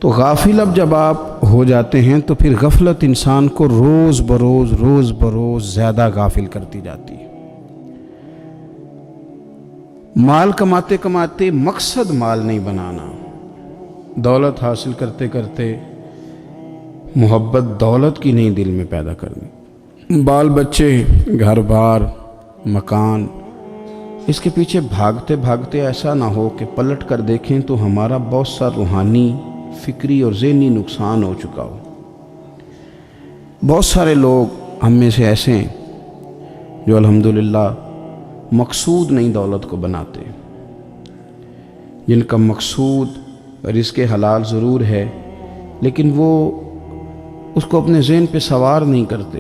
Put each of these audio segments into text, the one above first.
تو غافل اب جب آپ ہو جاتے ہیں تو پھر غفلت انسان کو روز بروز زیادہ غافل کرتی جاتی ہے۔ مال کماتے کماتے مقصد مال نہیں بنانا، دولت حاصل کرتے کرتے محبت دولت کی نہیں دل میں پیدا کرنی، بال بچے، گھر بار، مکان، اس کے پیچھے بھاگتے بھاگتے ایسا نہ ہو کہ پلٹ کر دیکھیں تو ہمارا بہت سا روحانی، فکری اور ذہنی نقصان ہو چکا ہو۔ بہت سارے لوگ ہم میں سے ایسے ہیں جو الحمدللہ مقصود نہیں دولت کو بناتے، جن کا مقصود رزق حلال ضرور ہے لیکن وہ اس کو اپنے ذہن پہ سوار نہیں کرتے،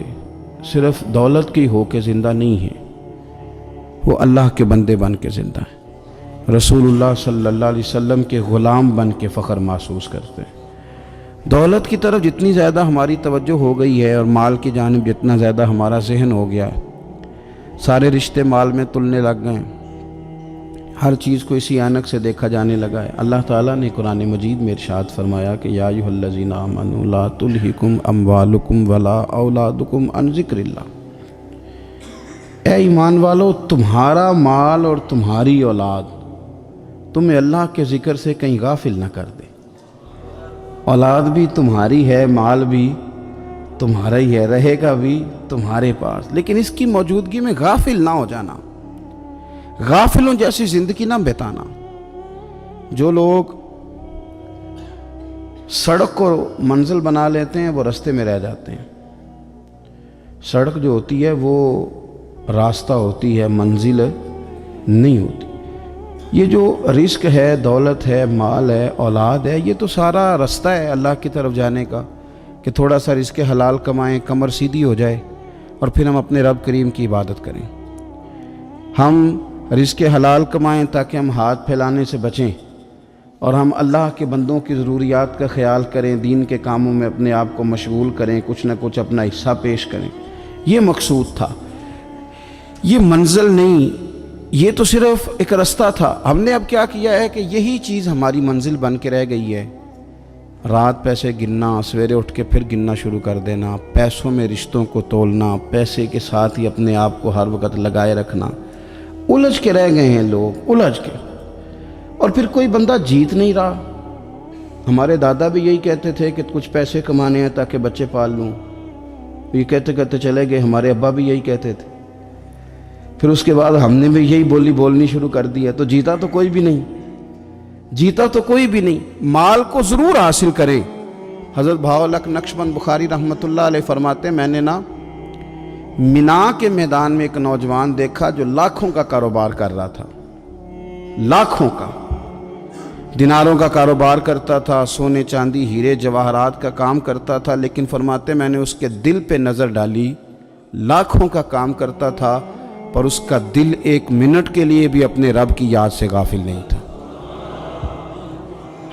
صرف دولت کی ہو کے زندہ نہیں ہیں، وہ اللہ کے بندے بن کے زندہ ہیں، رسول اللہ صلی اللہ علیہ وسلم کے غلام بن کے فخر محسوس کرتے ہیں۔ دولت کی طرف جتنی زیادہ ہماری توجہ ہو گئی ہے اور مال کی جانب جتنا زیادہ ہمارا ذہن ہو گیا ہے، سارے رشتے مال میں تلنے لگ گئے ہیں، ہر چیز کو اسی عینک سے دیکھا جانے لگا ہے۔ اللہ تعالیٰ نے قرآن مجید میں ارشاد فرمایا کہ یا ایھا الذین آمنوا لا تلہکم اموالکم ولا اولادکم عن ذکر اللہ، اے ایمان والو تمہارا مال اور تمہاری اولاد تمہیں اللہ کے ذکر سے کہیں غافل نہ کر دے۔ اولاد بھی تمہاری ہے، مال بھی تمہارا ہی ہے، رہے گا بھی تمہارے پاس، لیکن اس کی موجودگی میں غافل نہ ہو جانا، غافلوں جیسی زندگی نہ بتانا۔ جو لوگ سڑک کو منزل بنا لیتے ہیں وہ راستے میں رہ جاتے ہیں۔ سڑک جو ہوتی ہے وہ راستہ ہوتی ہے، منزل نہیں ہوتی۔ یہ جو رزق ہے، دولت ہے، مال ہے، اولاد ہے، یہ تو سارا راستہ ہے اللہ کی طرف جانے کا، کہ تھوڑا سا رزق حلال کمائیں، کمر سیدھی ہو جائے اور پھر ہم اپنے رب کریم کی عبادت کریں۔ ہم رزق حلال کمائیں تاکہ ہم ہاتھ پھیلانے سے بچیں اور ہم اللہ کے بندوں کی ضروریات کا خیال کریں، دین کے کاموں میں اپنے آپ کو مشغول کریں، کچھ نہ کچھ اپنا حصہ پیش کریں۔ یہ مقصود تھا، یہ منزل نہیں، یہ تو صرف ایک راستہ تھا۔ ہم نے اب کیا کیا ہے کہ یہی چیز ہماری منزل بن کے رہ گئی ہے۔ رات پیسے گننا، سویرے اٹھ کے پھر گننا شروع کر دینا، پیسوں میں رشتوں کو تولنا، پیسے کے ساتھ ہی اپنے آپ کو ہر وقت لگائے رکھنا، الجھ کے رہ گئے ہیں لوگ، الجھ کے، اور پھر کوئی بندہ جیت نہیں رہا۔ ہمارے دادا بھی یہی کہتے تھے کہ کچھ پیسے کمانے ہیں تاکہ بچے پال لوں، یہ کہتے کہتے چلے گئے۔ ہمارے ابا بھی یہی کہتے تھے، پھر اس کے بعد ہم نے بھی یہی بولنی شروع کر دی ہے، تو جیتا تو کوئی بھی نہیں، جیتا تو کوئی بھی نہیں۔ مال کو ضرور حاصل کریں۔ حضرت بہاءالحق نقشبند بخاری رحمۃ اللہ علیہ فرماتے ہیں، میں نے منا کے میدان میں ایک نوجوان دیکھا جو لاکھوں کا کاروبار کر رہا تھا، لاکھوں کا، دیناروں کا کاروبار کرتا تھا، سونے چاندی ہیرے جواہرات کا کام کرتا تھا، لیکن فرماتے میں نے اس کے دل پہ نظر ڈالی، لاکھوں کا کام کرتا تھا پر اس کا دل ایک منٹ کے لیے بھی اپنے رب کی یاد سے غافل نہیں تھا۔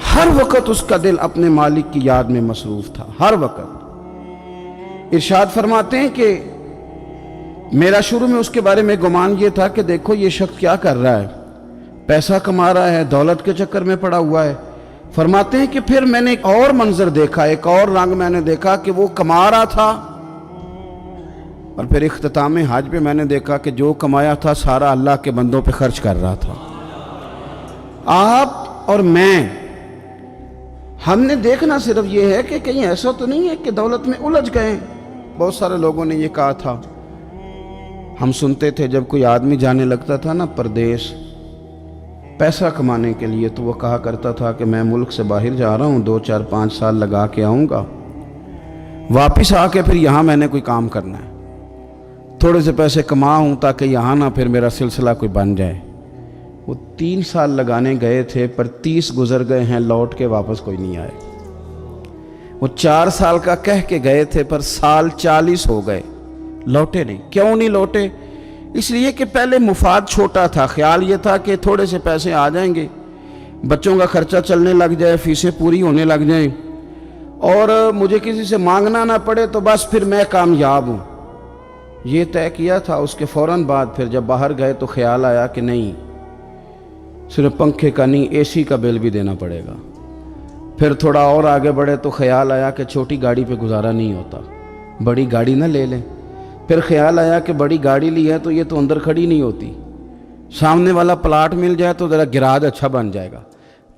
ہر وقت اس کا دل اپنے مالک کی یاد میں مصروف تھا، ہر وقت۔ ارشاد فرماتے ہیں کہ میرا شروع میں اس کے بارے میں گمان یہ تھا کہ دیکھو یہ شخص کیا کر رہا ہے، پیسہ کما رہا ہے، دولت کے چکر میں پڑا ہوا ہے۔ فرماتے ہیں کہ پھر میں نے ایک اور منظر دیکھا، ایک اور رنگ میں نے دیکھا کہ وہ کما رہا تھا، اور پھر اختتام حج پہ میں نے دیکھا کہ جو کمایا تھا سارا اللہ کے بندوں پہ خرچ کر رہا تھا۔ آپ اور میں، ہم نے دیکھنا صرف یہ ہے کہ کہیں ایسا تو نہیں ہے کہ دولت میں الجھ گئے۔ بہت سارے لوگوں نے یہ کہا تھا، ہم سنتے تھے جب کوئی آدمی جانے لگتا تھا نا پردیس پیسہ کمانے کے لیے، تو وہ کہا کرتا تھا کہ میں ملک سے باہر جا رہا ہوں، 2 4 5 سال لگا کے آؤں گا، واپس آ کے پھر یہاں میں نے کوئی کام کرنا ہے، تھوڑے سے پیسے کماؤں تاکہ یہاں نہ پھر میرا سلسلہ کوئی بن جائے۔ وہ 3 سال لگانے گئے تھے پر 30 گزر گئے ہیں، لوٹ کے واپس کوئی نہیں آئے۔ وہ 4 سال کا کہہ کے گئے تھے پر سال 40 ہو گئے، لوٹے نہیں۔ کیوں نہیں لوٹے؟ اس لیے کہ پہلے مفاد چھوٹا تھا، خیال یہ تھا کہ تھوڑے سے پیسے آ جائیں گے، بچوں کا خرچہ چلنے لگ جائے، فیسیں پوری ہونے لگ جائیں، اور مجھے کسی سے مانگنا نہ پڑے تو بس پھر میں کامیاب ہوں۔ یہ طے کیا تھا۔ اس کے فوراً بعد پھر جب باہر گئے تو خیال آیا کہ نہیں، صرف پنکھے کا نہیں، اے سی کا بل بھی دینا پڑے گا، پھر تھوڑا اور آگے بڑھے تو خیال آیا کہ چھوٹی گاڑی پہ گزارا نہیں ہوتا، بڑی گاڑی نہ لے لیں۔ پھر خیال آیا کہ بڑی گاڑی لی ہے تو یہ تو اندر کھڑی نہیں ہوتی، سامنے والا پلاٹ مل جائے تو ذرا گراج اچھا بن جائے گا۔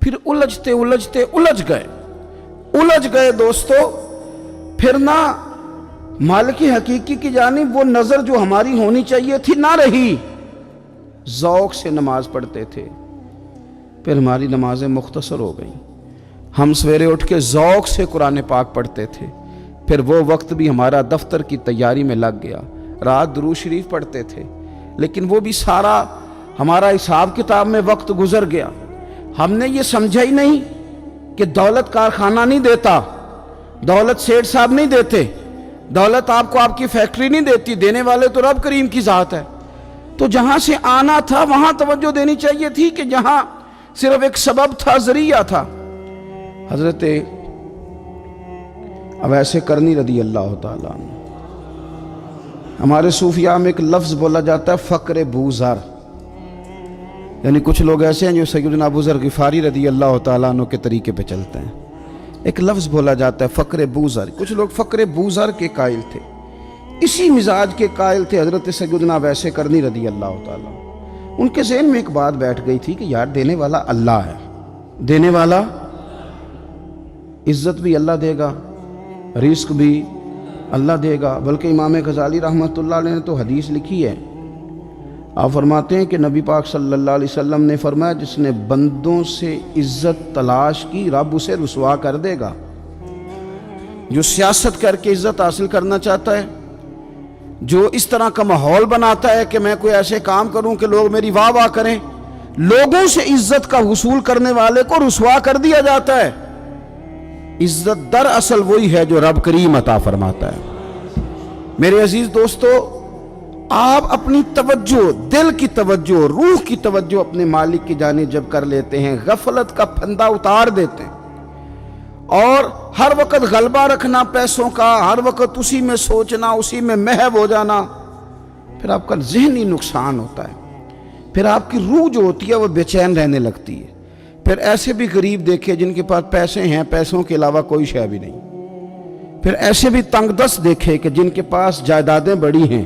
پھر الجھتے الجھتے الجھ گئے دوستو۔ پھر نہ مالک حقیقی کی جانب وہ نظر جو ہماری ہونی چاہیے تھی نہ رہی۔ ذوق سے نماز پڑھتے تھے، پھر ہماری نمازیں مختصر ہو گئیں۔ ہم سویرے اٹھ کے ذوق سے قرآن پاک پڑھتے تھے، پھر وہ وقت بھی ہمارا دفتر کی تیاری میں لگ گیا۔ رات درود شریف پڑھتے تھے، لیکن وہ بھی سارا ہمارا حساب کتاب میں وقت گزر گیا۔ ہم نے یہ سمجھا ہی نہیں کہ دولت کارخانہ نہیں دیتا، دولت سیٹھ صاحب نہیں دیتے، دولت آپ کو آپ کی فیکٹری نہیں دیتی، دینے والے تو رب کریم کی ذات ہے۔ تو جہاں سے آنا تھا وہاں توجہ دینی چاہیے تھی کہ جہاں صرف ایک سبب تھا، ذریعہ تھا۔ حضرت اویس کرنی رضی اللہ تعالیٰ عنہ، ہمارے صوفیاء میں ایک لفظ بولا جاتا ہے فقر بوذر، یعنی کچھ لوگ ایسے ہیں جو سیدنا ابو ذر غفاری رضی اللہ تعالیٰ عنہ کے طریقے پہ چلتے ہیں۔ ایک لفظ بولا جاتا ہے فقر بوذر، کچھ لوگ فقر بوذر کے قائل تھے، اسی مزاج کے قائل تھے حضرت سیدنا اویس کرنی رضی اللہ تعالیٰ۔ ان کے ذہن میں ایک بات بیٹھ گئی تھی کہ یار دینے والا اللہ ہے، دینے والا، عزت بھی اللہ دے گا، رزق بھی اللہ دے گا۔ بلکہ امام غزالی رحمۃ اللہ علیہ نے تو حدیث لکھی ہے، آپ فرماتے ہیں کہ نبی پاک صلی اللہ علیہ وسلم نے فرمایا جس نے بندوں سے عزت تلاش کی رب اسے رسوا کر دے گا۔ جو سیاست کر کے عزت حاصل کرنا چاہتا ہے، جو اس طرح کا ماحول بناتا ہے کہ میں کوئی ایسے کام کروں کہ لوگ میری واہ واہ کریں، لوگوں سے عزت کا حصول کرنے والے کو رسوا کر دیا جاتا ہے۔ عزت در اصل وہی ہے جو رب کریم عطا فرماتا ہے۔ میرے عزیز دوستو، آپ اپنی توجہ، دل کی توجہ، روح کی توجہ اپنے مالک کی جانب جب کر لیتے ہیں، غفلت کا پھندا اتار دیتے ہیں، اور ہر وقت غلبہ رکھنا پیسوں کا، ہر وقت اسی میں سوچنا، اسی میں محو ہو جانا، پھر آپ کا ذہنی نقصان ہوتا ہے۔ پھر آپ کی روح جو ہوتی ہے وہ بے چین رہنے لگتی ہے۔ پھر ایسے بھی غریب دیکھے جن کے پاس پیسے ہیں، پیسوں کے علاوہ کوئی شے بھی نہیں۔ پھر ایسے بھی تنگ دست دیکھے کہ جن کے پاس جائیدادیں بڑی ہیں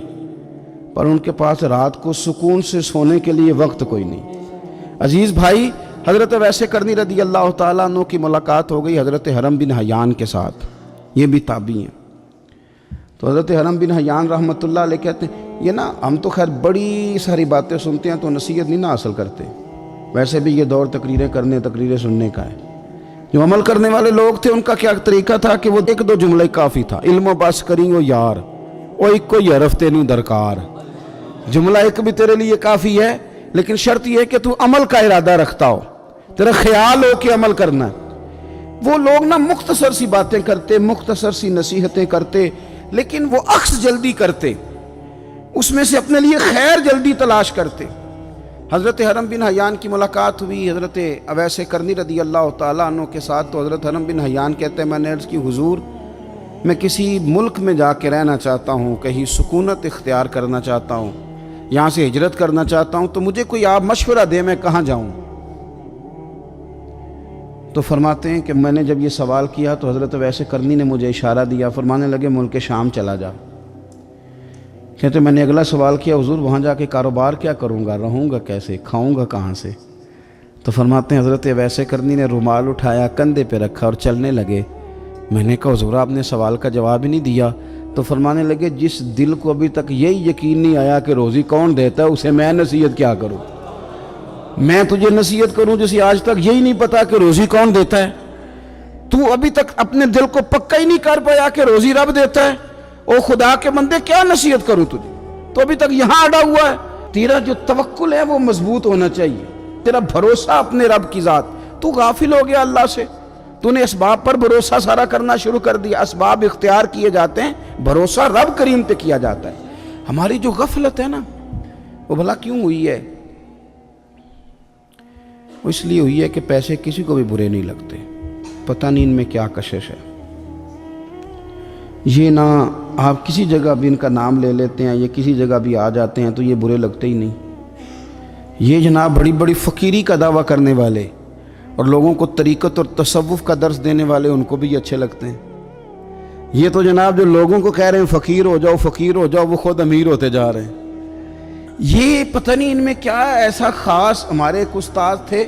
پر ان کے پاس رات کو سکون سے سونے کے لیے وقت کوئی نہیں۔ عزیز بھائی، حضرت اویس کرنی رضی اللہ تعالیٰ عنہ کی ملاقات ہو گئی حضرت حرم بن حیان کے ساتھ، یہ بھی تابعی ہیں۔ تو حضرت حرم بن حیان رحمۃ اللہ علیہ کہتے ہیں یہ نا ہم تو خیر بڑی ساری باتیں سنتے ہیں تو نصیحت نہیں نہ حاصل کرتے، ویسے بھی یہ دور تقریریں سننے کا ہے۔ جو عمل کرنے والے لوگ تھے ان کا کیا طریقہ تھا کہ وہ ایک دو جملے کافی تھا، علم و بس کریں او یار او ایک کو یرف تینوں درکار، جملہ ایک بھی تیرے لیے کافی ہے، لیکن شرط یہ ہے کہ تو عمل کا ارادہ رکھتا ہو، تیرا خیال ہو کہ عمل کرنا ہے۔ وہ لوگ نا مختصر سی باتیں کرتے، مختصر سی نصیحتیں کرتے، لیکن وہ عکس جلدی کرتے، اس میں سے اپنے لیے خیر جلدی تلاش کرتے۔ حضرت حرم بن حیان کی ملاقات ہوئی حضرت اویس کرنی رضی اللہ تعالیٰ عنہ کے ساتھ، تو حضرت حرم بن حیان کہتے ہیں میں نے عرض کی حضور میں کسی ملک میں جا کے رہنا چاہتا ہوں، کہیں سکونت اختیار کرنا چاہتا ہوں، یہاں سے ہجرت کرنا چاہتا ہوں، تو مجھے کوئی آپ مشورہ دے میں کہاں جاؤں؟ تو فرماتے ہیں کہ میں نے جب یہ سوال کیا تو حضرت اویس کرنی نے مجھے اشارہ دیا، فرمانے لگے ملک شام چلا جا۔ کہتے میں نے اگلا سوال کیا حضور وہاں جا کے کاروبار کیا کروں گا، رہوں گا کیسے، کھاؤں گا کہاں سے؟ تو فرماتے ہیں حضرت اویس کرنی نے رومال اٹھایا، کندھے پہ رکھا اور چلنے لگے۔ میں نے کہا حضور آپ نے سوال کا جواب ہی نہیں دیا۔ تو فرمانے لگے جس دل کو ابھی تک یہی یقین نہیں آیا کہ روزی کون دیتا ہے اسے میں نصیحت کیا کروں؟ میں تجھے نصیحت کروں جسے آج تک یہی نہیں پتا کہ روزی کون دیتا ہے؟ تو ابھی تک اپنے دل کو پکا ہی نہیں کر پایا کہ روزی رب دیتا ہے؟ او خدا کے بندے کیا نصیحت کروں تجھے؟ تو ابھی تک یہاں اڑا ہوا ہے۔ تیرا جو توکل ہے وہ مضبوط ہونا چاہیے، تیرا بھروسہ اپنے رب کی ذات۔ تو غافل ہو گیا اللہ سے، تو نے اسباب پر بھروسہ سارا کرنا شروع کر دیا۔ اسباب اختیار کیے جاتے ہیں، بھروسہ رب کریم پہ کیا جاتا ہے۔ ہماری جو غفلت ہے نا وہ بھلا کیوں ہوئی ہے؟ وہ اس لیے ہوئی ہے کہ پیسے کسی کو بھی برے نہیں لگتے، پتہ نہیں ان میں کیا کشش ہے۔ یہ نہ آپ کسی جگہ بھی ان کا نام لے لیتے ہیں، یہ کسی جگہ بھی آ جاتے ہیں تو یہ برے لگتے ہی نہیں۔ یہ جناب بڑی بڑی فقیری کا دعویٰ کرنے والے، اور لوگوں کو طریقت اور تصوف کا درس دینے والے ان کو بھی اچھے لگتے ہیں۔ یہ تو جناب جو لوگوں کو کہہ رہے ہیں فقیر ہو جاؤ فقیر ہو جاؤ، وہ خود امیر ہوتے جا رہے ہیں۔ یہ پتہ نہیں ان میں کیا ایسا خاص۔ ہمارے ایک استاد تھے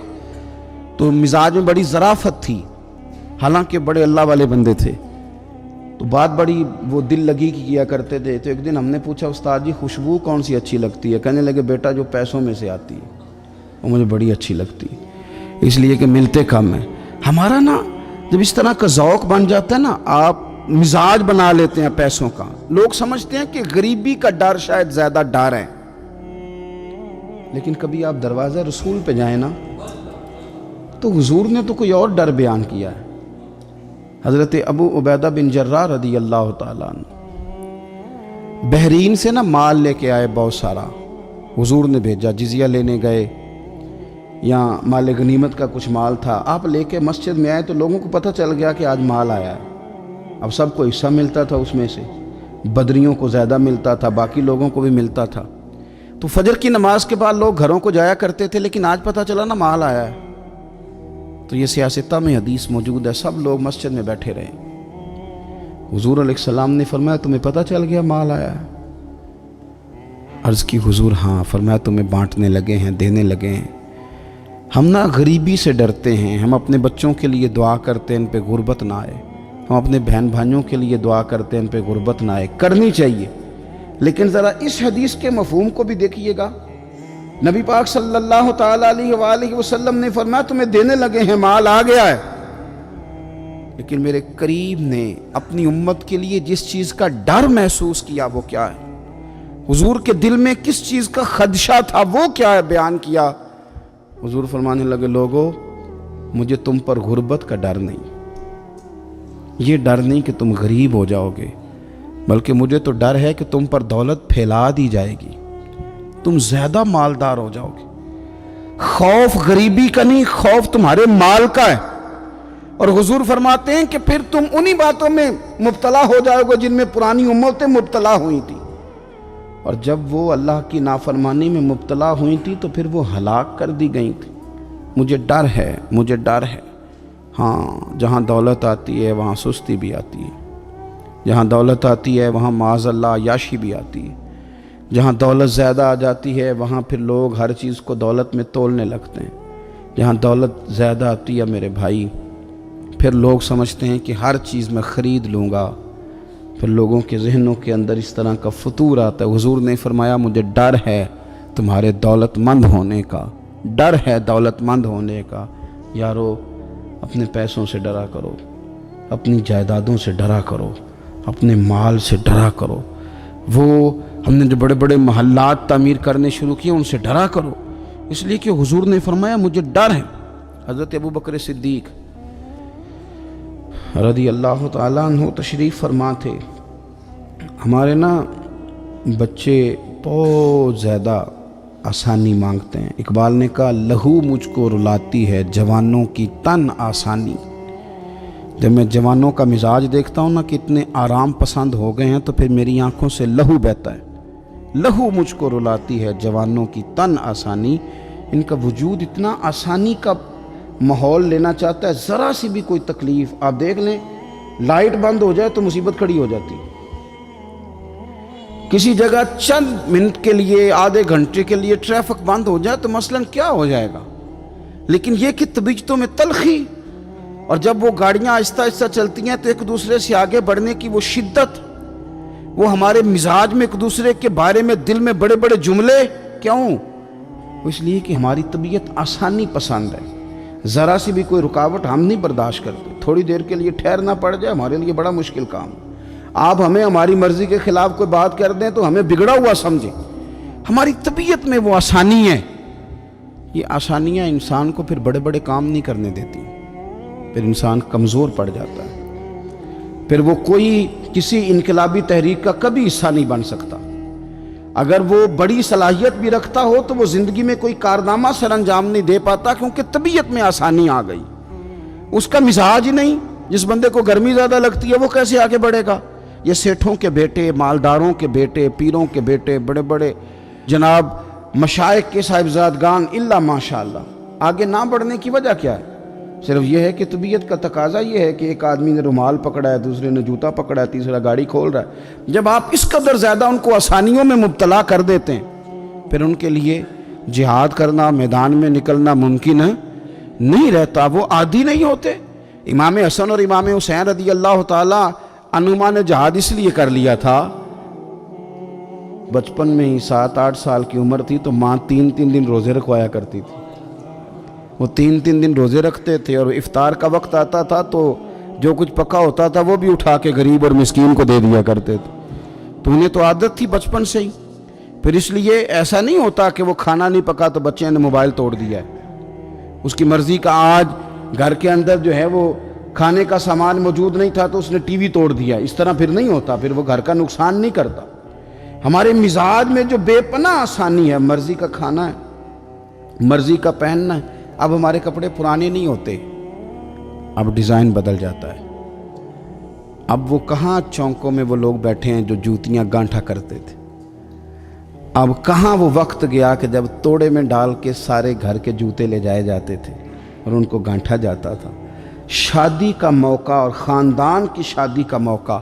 تو مزاج میں بڑی ظرافت تھی، حالانکہ بڑے اللہ والے بندے تھے، تو بات بڑی وہ دل لگی کی کیا کرتے تھے۔ تو ایک دن ہم نے پوچھا استاد جی خوشبو کون سی اچھی لگتی ہے؟ کہنے لگے بیٹا جو پیسوں میں سے آتی ہے وہ مجھے بڑی اچھی لگتی ہے، اس لیے کہ ملتے کم ہیں۔ ہمارا نا جب اس طرح کا ذوق بن جاتا ہے نا، آپ مزاج بنا لیتے ہیں پیسوں کا۔ لوگ سمجھتے ہیں کہ غریبی کا ڈر شاید زیادہ ڈر ہے، لیکن کبھی آپ دروازہ رسول پہ جائیں نا تو حضور نے تو کوئی اور ڈر بیان کیا ہے۔ حضرت ابو عبیدہ بن جراح رضی اللہ تعالیٰ عنہ بحرین سے نا مال لے کے آئے بہت سارا، حضور نے بھیجا، جزیہ لینے گئے یا مال غنیمت کا کچھ مال تھا، آپ لے کے مسجد میں آئے تو لوگوں کو پتہ چل گیا کہ آج مال آیا ہے۔ اب سب کو حصہ ملتا تھا اس میں سے، بدریوں کو زیادہ ملتا تھا، باقی لوگوں کو بھی ملتا تھا۔ تو فجر کی نماز کے بعد لوگ گھروں کو جایا کرتے تھے، لیکن آج پتہ چلا نا مال آیا ہے، تو یہ سیاستہ میں حدیث موجود ہے، سب لوگ مسجد میں بیٹھے رہے۔ حضور علیہ السلام نے فرمایا تمہیں پتہ چل گیا مال آیا ہے؟ عرض کی حضور ہاں۔ فرمایا تمہیں بانٹنے لگے ہیں، دینے لگے ہیں۔ ہم نا غریبی سے ڈرتے ہیں، ہم اپنے بچوں کے لیے دعا کرتے ہیں ان پہ غربت نہ آئے، ہم اپنے بہن بھائیوں کے لیے دعا کرتے ہیں ان پہ غربت نہ آئے، کرنی چاہیے، لیکن ذرا اس حدیث کے مفہوم کو بھی دیکھیے گا۔ نبی پاک صلی اللہ تعالیٰ علیہ وآلہ وسلم نے فرمایا تمہیں دینے لگے ہیں، مال آ گیا ہے، لیکن میرے قریب نے اپنی امت کے لیے جس چیز کا ڈر محسوس کیا وہ کیا ہے، حضور کے دل میں کس چیز کا خدشہ تھا وہ کیا ہے بیان کیا۔ حضور فرمانے لگے لوگو مجھے تم پر غربت کا ڈر نہیں، یہ ڈر نہیں کہ تم غریب ہو جاؤ گے، بلکہ مجھے تو ڈر ہے کہ تم پر دولت پھیلا دی جائے گی، تم زیادہ مالدار ہو جاؤ گے۔ خوف غریبی کا نہیں، خوف تمہارے مال کا ہے۔ اور حضور فرماتے ہیں کہ پھر تم انہی باتوں میں مبتلا ہو جاؤ گے جن میں پرانی امتیں مبتلا ہوئی تھیں، اور جب وہ اللہ کی نافرمانی میں مبتلا ہوئی تھی تو پھر وہ ہلاک کر دی گئی تھی۔ مجھے ڈر ہے، مجھے ڈر ہے۔ ہاں جہاں دولت آتی ہے وہاں سستی بھی آتی ہے، جہاں دولت آتی ہے وہاں معاذ اللہ عیاشی بھی آتی ہے، جہاں دولت زیادہ آ جاتی ہے وہاں پھر لوگ ہر چیز کو دولت میں تولنے لگتے ہیں۔ جہاں دولت زیادہ آتی ہے میرے بھائی، پھر لوگ سمجھتے ہیں کہ ہر چیز میں خرید لوں گا، پھر لوگوں کے ذہنوں کے اندر اس طرح کا فطور آتا ہے۔ حضور نے فرمایا مجھے ڈر ہے تمہارے دولت مند ہونے کا، ڈر ہے دولت مند ہونے کا۔ یارو اپنے پیسوں سے ڈرا کرو، اپنی جائیدادوں سے ڈرا کرو، اپنے مال سے ڈرا کرو، وہ ہم نے جو بڑے بڑے محلات تعمیر کرنے شروع کیے ان سے ڈرا کرو، اس لیے کہ حضور نے فرمایا مجھے ڈر ہے۔ حضرت ابو بکر صدیق رضی اللہ تعالیٰ عنہ تشریف فرما تھے۔ ہمارے نا بچے بہت زیادہ آسانی مانگتے ہیں۔ اقبال نے کہا لہو مجھ کو رلاتی ہے جوانوں کی تن آسانی۔ جب میں جوانوں کا مزاج دیکھتا ہوں نا کہ اتنے آرام پسند ہو گئے ہیں تو پھر میری آنکھوں سے لہو بہتا ہے۔ لہو مجھ کو رلاتی ہے جوانوں کی تن آسانی، ان کا وجود اتنا آسانی کا ماحول لینا چاہتا ہے، ذرا سی بھی کوئی تکلیف آپ دیکھ لیں، لائٹ بند ہو جائے تو مصیبت کھڑی ہو جاتی، کسی جگہ چند منٹ کے لیے آدھے گھنٹے کے لیے ٹریفک بند ہو جائے تو مثلاً کیا ہو جائے گا، لیکن یہ کہ طبیعتوں میں تلخی، اور جب وہ گاڑیاں آہستہ آہستہ چلتی ہیں تو ایک دوسرے سے آگے بڑھنے کی وہ شدت، وہ ہمارے مزاج میں ایک دوسرے کے بارے میں دل میں بڑے بڑے جملے، کیوں؟ اس لیے کہ ہماری طبیعت آسانی پسند ہے، ذرا سی بھی کوئی رکاوٹ ہم نہیں برداشت کرتے، تھوڑی دیر کے لیے ٹھہرنا پڑ جائے ہمارے لیے بڑا مشکل کام۔ آپ ہمیں ہماری مرضی کے خلاف کوئی بات کر دیں تو ہمیں بگڑا ہوا سمجھیں، ہماری طبیعت میں وہ آسانی ہے۔ یہ آسانیاں انسان کو پھر بڑے بڑے کام نہیں کرنے دیتی، پھر انسان کمزور پڑ جاتا ہے، پھر وہ کوئی کسی انقلابی تحریک کا کبھی حصہ نہیں بن سکتا۔ اگر وہ بڑی صلاحیت بھی رکھتا ہو تو وہ زندگی میں کوئی کارنامہ سر انجام نہیں دے پاتا، کیونکہ طبیعت میں آسانی آ گئی، اس کا مزاج ہی نہیں۔ جس بندے کو گرمی زیادہ لگتی ہے وہ کیسے آگے بڑھے گا؟ یہ سیٹھوں کے بیٹے، مالداروں کے بیٹے، پیروں کے بیٹے، بڑے بڑے جناب مشائخ کے صاحبزادگان الا ماشاء اللہ، آگے نہ بڑھنے کی وجہ کیا ہے؟ صرف یہ ہے کہ طبیعت کا تقاضا یہ ہے کہ ایک آدمی نے رومال پکڑا ہے، دوسرے نے جوتا پکڑا ہے، تیسرا گاڑی کھول رہا ہے۔ جب آپ اس قدر زیادہ ان کو آسانیوں میں مبتلا کر دیتے ہیں، پھر ان کے لیے جہاد کرنا، میدان میں نکلنا ممکن نہیں رہتا، وہ عادی نہیں ہوتے۔ امام حسن اور امام حسین رضی اللہ تعالی عنہما نے جہاد اس لیے کر لیا تھا، بچپن میں ہی 7-8 سال کی عمر تھی تو ماں 3 دن روزے رکھوایا کرتی تھی۔ وہ 3 دن روزے رکھتے تھے، اور افطار کا وقت آتا تھا تو جو کچھ پکا ہوتا تھا وہ بھی اٹھا کے غریب اور مسکین کو دے دیا کرتے تھے۔ تو انہیں تو عادت تھی بچپن سے ہی۔ پھر اس لیے ایسا نہیں ہوتا کہ وہ کھانا نہیں پکا تو بچے نے موبائل توڑ دیا ہے، اس کی مرضی کا۔ آج گھر کے اندر جو ہے وہ کھانے کا سامان موجود نہیں تھا تو اس نے ٹی وی توڑ دیا، اس طرح پھر نہیں ہوتا، پھر وہ گھر کا نقصان نہیں کرتا۔ ہمارے مزاج میں جو بے پناہ آسانی ہے، مرضی کا کھانا ہے، مرضی کا پہننا ہے۔ اب ہمارے کپڑے پرانے نہیں ہوتے، اب ڈیزائن بدل جاتا ہے۔ اب وہ کہاں چونکوں میں وہ لوگ بیٹھے ہیں جو جوتیاں گانٹھا کرتے تھے، اب کہاں وہ وقت گیا کہ جب توڑے میں ڈال کے سارے گھر کے جوتے لے جائے جاتے تھے اور ان کو گانٹھا جاتا تھا۔ شادی کا موقع اور خاندان کی شادی کا موقع،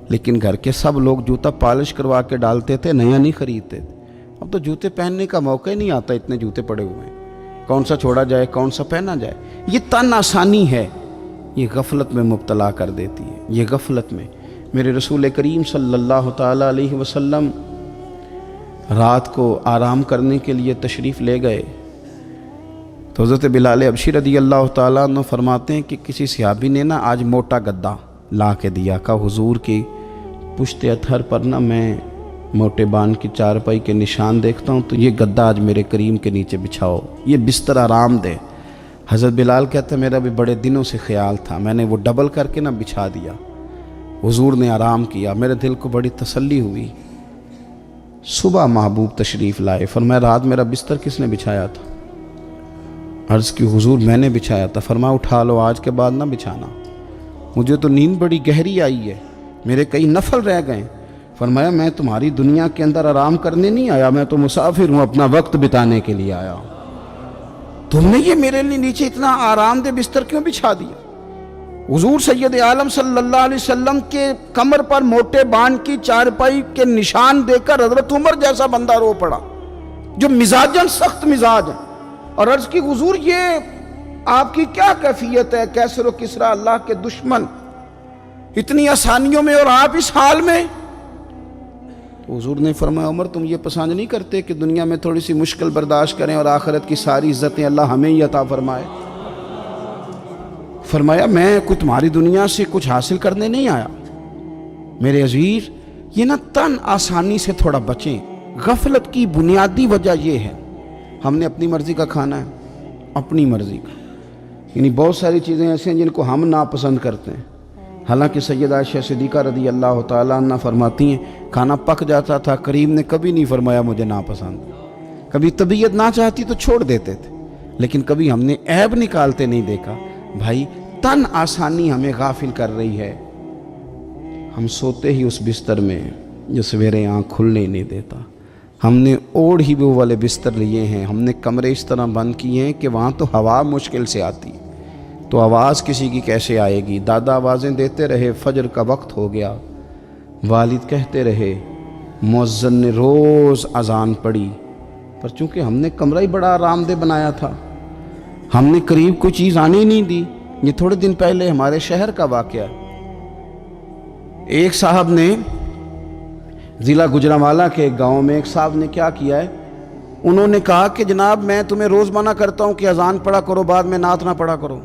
لیکن گھر کے سب لوگ جوتا پالش کروا کے ڈالتے تھے، نیا نہیں خریدتے تھے۔ اب تو جوتے پہننے کا موقع ہی نہیں آتا، اتنے جوتے پڑے ہوئے ہیں، کون سا چھوڑا جائے، کون سا پہنا جائے۔ یہ تن آسانی ہے، یہ غفلت میں مبتلا کر دیتی ہے، یہ غفلت میں۔ میرے رسول کریم صلی اللہ تعالیٰ علیہ وسلم رات کو آرام کرنے کے لیے تشریف لے گئے تو حضرت بلال حبشی رضی اللہ تعالیٰ عنہ فرماتے ہیں کہ کسی صحابی نے نا آج موٹا گدا لا کے دیا، کہا حضور کی پشت اتھر پر نا میں موٹے بان کی چارپائی کے نشان دیکھتا ہوں، تو یہ گدا آج میرے کریم کے نیچے بچھاؤ، یہ بستر آرام دے۔ حضرت بلال کہتا ہے میرا بھی بڑے دنوں سے خیال تھا، میں نے وہ ڈبل کر کے نا بچھا دیا، حضور نے آرام کیا، میرے دل کو بڑی تسلی ہوئی۔ صبح محبوب تشریف لائے، فرمایا رات میرا بستر کس نے بچھایا تھا؟ عرض کی حضور میں نے بچھایا تھا۔ فرمایا اٹھا لو، آج کے بعد نہ بچھانا، مجھے تو نیند بڑی گہری آئی ہے، میرے کئی نفل رہ گئے۔ فرمایا میں تمہاری دنیا کے اندر آرام کرنے نہیں آیا، میں تو مسافر ہوں، اپنا وقت بتانے کے لیے آیا ہوں۔ تم نے یہ میرے لیے نیچے اتنا آرام دہ بستر کیوں بچھا دیا؟ حضور سید عالم صلی اللہ علیہ وسلم کے کمر پر موٹے بان کی چارپائی کے نشان دے کر حضرت عمر جیسا بندہ رو پڑا جو مزاجن سخت مزاج ہے، اور عرض کی حضور یہ آپ کی کیا کیفیت ہے؟ کیسر و کسرا اللہ کے دشمن، اتنی آسانیوں میں اور آپ اس حال میں؟ تو حضور نے فرمایا عمر تم یہ پسند نہیں کرتے کہ دنیا میں تھوڑی سی مشکل برداشت کریں اور آخرت کی ساری عزتیں اللہ ہمیں ہی عطا فرمائے؟ فرمایا میں کوئی تمہاری دنیا سے کچھ حاصل کرنے نہیں آیا۔ میرے عزیز یہ نا تن آسانی سے تھوڑا بچیں۔ غفلت کی بنیادی وجہ یہ ہے ہم نے اپنی مرضی کا کھانا ہے، اپنی مرضی کا، یعنی بہت ساری چیزیں ایسے ہیں جن کو ہم ناپسند کرتے ہیں۔ حالانکہ سیدہ عائشہ صدیقہ رضی اللہ تعالیٰ عنہ فرماتی ہیں کھانا پک جاتا تھا، کریم نے کبھی نہیں فرمایا مجھے ناپسند، کبھی طبیعت نہ چاہتی تو چھوڑ دیتے تھے، لیکن کبھی ہم نے عیب نکالتے نہیں دیکھا۔ بھائی تن آسانی ہمیں غافل کر رہی ہے، ہم سوتے ہی اس بستر میں جو سویرے آنکھ کھلنے ہی نہیں دیتا، ہم نے اوڑھ ہی وہ والے بستر لیے ہیں، ہم نے کمرے اس طرح بند کیے ہیں کہ وہاں تو ہوا مشکل سے آتی، تو آواز کسی کی کیسے آئے گی؟ دادا آوازیں دیتے رہے، فجر کا وقت ہو گیا، والد کہتے رہے، مؤذن نے روز اذان پڑھی، پر چونکہ ہم نے کمرہ ہی بڑا آرام دہ بنایا تھا، ہم نے قریب کوئی چیز آنے ہی نہیں دی۔ یہ تھوڑے دن پہلے ہمارے شہر کا واقعہ، ایک صاحب نے ضلع گجرانوالہ کے ایک گاؤں میں ایک صاحب نے کیا کیا ہے، انہوں نے کہا کہ جناب میں تمہیں روز منع کرتا ہوں کہ اذان پڑھا کرو، بعد میں نعت نہ پڑھا کرو،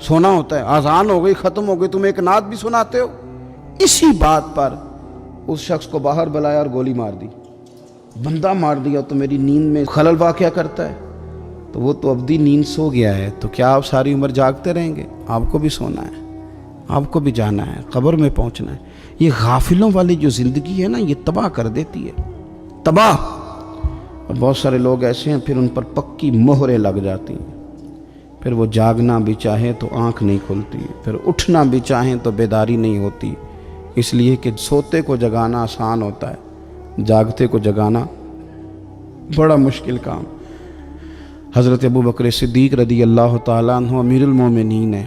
سونا ہوتا ہے، اذان ہو گئی ختم ہو گئی، تم ایک نعت بھی سناتے ہو۔ اسی بات پر اس شخص کو باہر بلایا اور گولی مار دی، بندہ مار دیا، تو میری نیند میں خلل واقعہ کرتا ہے، تو وہ تو ابدی نیند سو گیا ہے، تو کیا آپ ساری عمر جاگتے رہیں گے؟ آپ کو بھی سونا ہے، آپ کو بھی جانا ہے، قبر میں پہنچنا ہے۔ یہ غافلوں والی جو زندگی ہے نا یہ تباہ کر دیتی ہے، تباہ۔ اور بہت سارے لوگ ایسے ہیں پھر ان پر پکی مہریں لگ جاتی ہیں، پھر وہ جاگنا بھی چاہیں تو آنکھ نہیں کھلتی، پھر اٹھنا بھی چاہیں تو بیداری نہیں ہوتی، اس لیے کہ سوتے کو جگانا آسان ہوتا ہے، جاگتے کو جگانا بڑا مشکل کام۔ حضرت ابو بکر صدیق رضی اللہ تعالیٰ عنہ امیر المومنین ہیں۔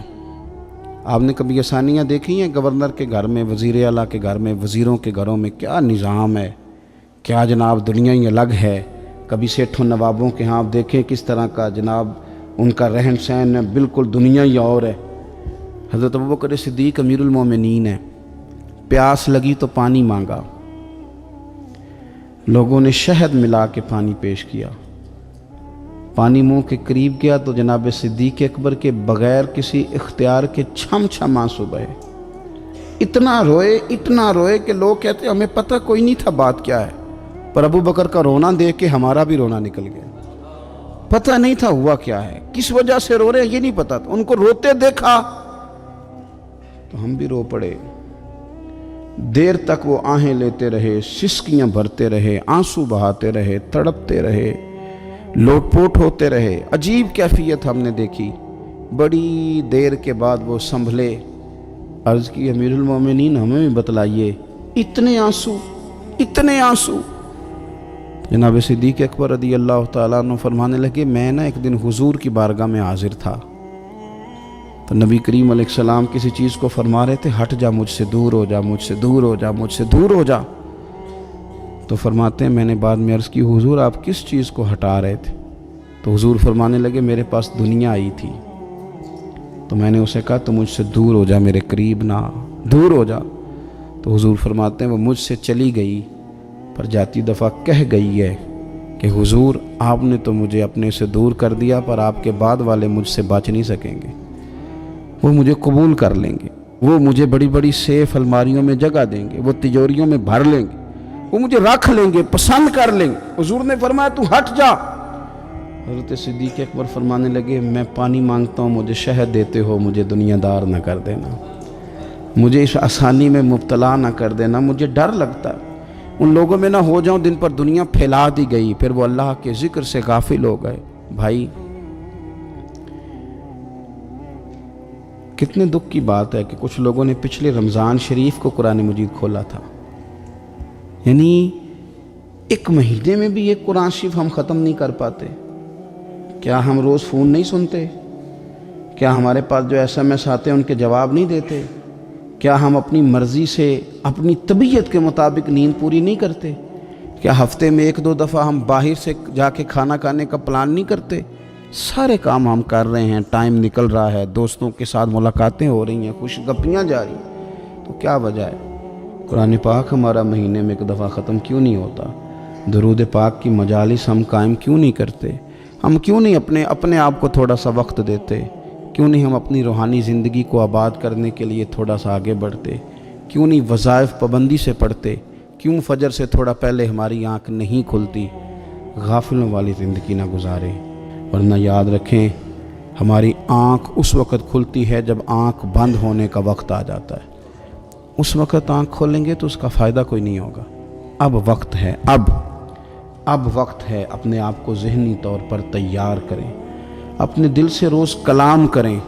آپ نے کبھی آسانیاں دیکھی ہیں گورنر کے گھر میں، وزیر اعلیٰ کے گھر میں، وزیروں کے گھروں میں کیا نظام ہے، کیا جناب دنیا ہی الگ ہے۔ کبھی سیٹھوں نوابوں کے ہاں آپ دیکھیں کس طرح کا جناب ان کا رہن سہن ہے، بالکل دنیا ہی اور ہے۔ حضرت ابو بکر صدیق امیر المومنین ہیں، پیاس لگی تو پانی مانگا، لوگوں نے شہد ملا کے پانی پیش کیا، پانی منہ کے قریب گیا تو جناب صدیق اکبر کے بغیر کسی اختیار کے چھم چھم آنسو بہے۔ اتنا روئے کہ لوگ کہتے ہمیں پتہ کوئی نہیں تھا بات کیا ہے، پر ابو بکر کا رونا دیکھ کے ہمارا بھی رونا نکل گیا۔ پتہ نہیں تھا ہوا کیا ہے، کس وجہ سے رو رہے ہیں یہ نہیں پتا تھا، ان کو روتے دیکھا تو ہم بھی رو پڑے۔ دیر تک وہ آہیں لیتے رہے، سسکیاں بھرتے رہے، آنسو بہاتے رہے، تڑپتے رہے، لوٹ پوٹ ہوتے رہے۔ عجیب کیفیت ہم نے دیکھی۔ بڑی دیر کے بعد وہ سنبھلے، عرض کی امیر المومنین ہمیں بھی بتلائیے، اتنے آنسو۔ جناب صدیق اکبر رضی اللہ تعالیٰ عنہ فرمانے لگے میں ایک دن حضور کی بارگاہ میں حاضر تھا تو نبی کریم علیہ السلام کسی چیز کو فرما رہے تھے، ہٹ جا، مجھ سے دور ہو جا، مجھ سے دور ہو جا، مجھ سے دور ہو جا۔ تو فرماتے ہیں میں نے بعد میں عرض کی حضور آپ کس چیز کو ہٹا رہے تھے؟ تو حضور فرمانے لگے میرے پاس دنیا آئی تھی تو میں نے اسے کہا تو مجھ سے دور ہو جا، میرے قریب نہ، دور ہو جا۔ تو حضور فرماتے ہیں وہ مجھ سے چلی گئی، پر جاتی دفعہ کہہ گئی ہے کہ حضور آپ نے تو مجھے اپنے سے دور کر دیا، پر آپ کے بعد والے مجھ سے بچ نہیں سکیں گے، وہ مجھے قبول کر لیں گے، وہ مجھے بڑی بڑی سیف الماریوں میں جگہ دیں گے، وہ تجوریوں میں بھر لیں گے، وہ مجھے رکھ لیں گے، پسند کر لیں گے۔ حضور نے فرمایا تو ہٹ جا۔ حضرت صدیق اکبر فرمانے لگے میں پانی مانگتا ہوں، مجھے شہد دیتے ہو، مجھے دنیا دار نہ کر دینا، مجھے اس آسانی میں مبتلا نہ کر دینا، مجھے ڈر لگتا ہے ان لوگوں میں نہ ہو جاؤں جن پر دنیا پھیلا دی گئی، پھر وہ اللہ کے ذکر سے غافل ہو گئے۔ بھائی کتنے دکھ کی بات ہے کہ کچھ لوگوں نے پچھلے رمضان شریف کو قرآن مجید کھولا تھا، یعنی ایک مہینے میں بھی ایک قرآن شریف ہم ختم نہیں کر پاتے۔ کیا ہم روز فون نہیں سنتے؟ کیا ہمارے پاس جو SMS آتے ہیں ان کے جواب نہیں دیتے؟ کیا ہم اپنی مرضی سے اپنی طبیعت کے مطابق نیند پوری نہیں کرتے؟ کیا ہفتے میں 1-2 دفعہ ہم باہر سے جا کے کھانا کھانے کا پلان نہیں کرتے؟ سارے کام ہم کر رہے ہیں، ٹائم نکل رہا ہے، دوستوں کے ساتھ ملاقاتیں ہو رہی ہیں، خوش گپیاں جاری ہیں، تو کیا وجہ ہے قرآن پاک ہمارا مہینے میں 1 دفعہ ختم کیوں نہیں ہوتا؟ درود پاک کی مجالس ہم قائم کیوں نہیں کرتے؟ ہم کیوں نہیں اپنے آپ کو تھوڑا سا وقت دیتے؟ کیوں نہیں ہم اپنی روحانی زندگی کو آباد کرنے کے لیے تھوڑا سا آگے بڑھتے؟ کیوں نہیں وظائف پابندی سے پڑھتے؟ کیوں فجر سے تھوڑا پہلے ہماری آنکھ نہیں کھلتی؟ غافلوں والی زندگی نہ گزارے، ورنہ یاد رکھیں ہماری آنکھ اس وقت کھلتی ہے جب آنکھ بند ہونے کا وقت آ جاتا ہے۔ اس وقت آنکھ کھولیں گے تو اس کا فائدہ کوئی نہیں ہوگا۔ اب وقت ہے، اب وقت ہے، اپنے آپ کو ذہنی طور پر تیار کریں، اپنے دل سے روز کلام کریں۔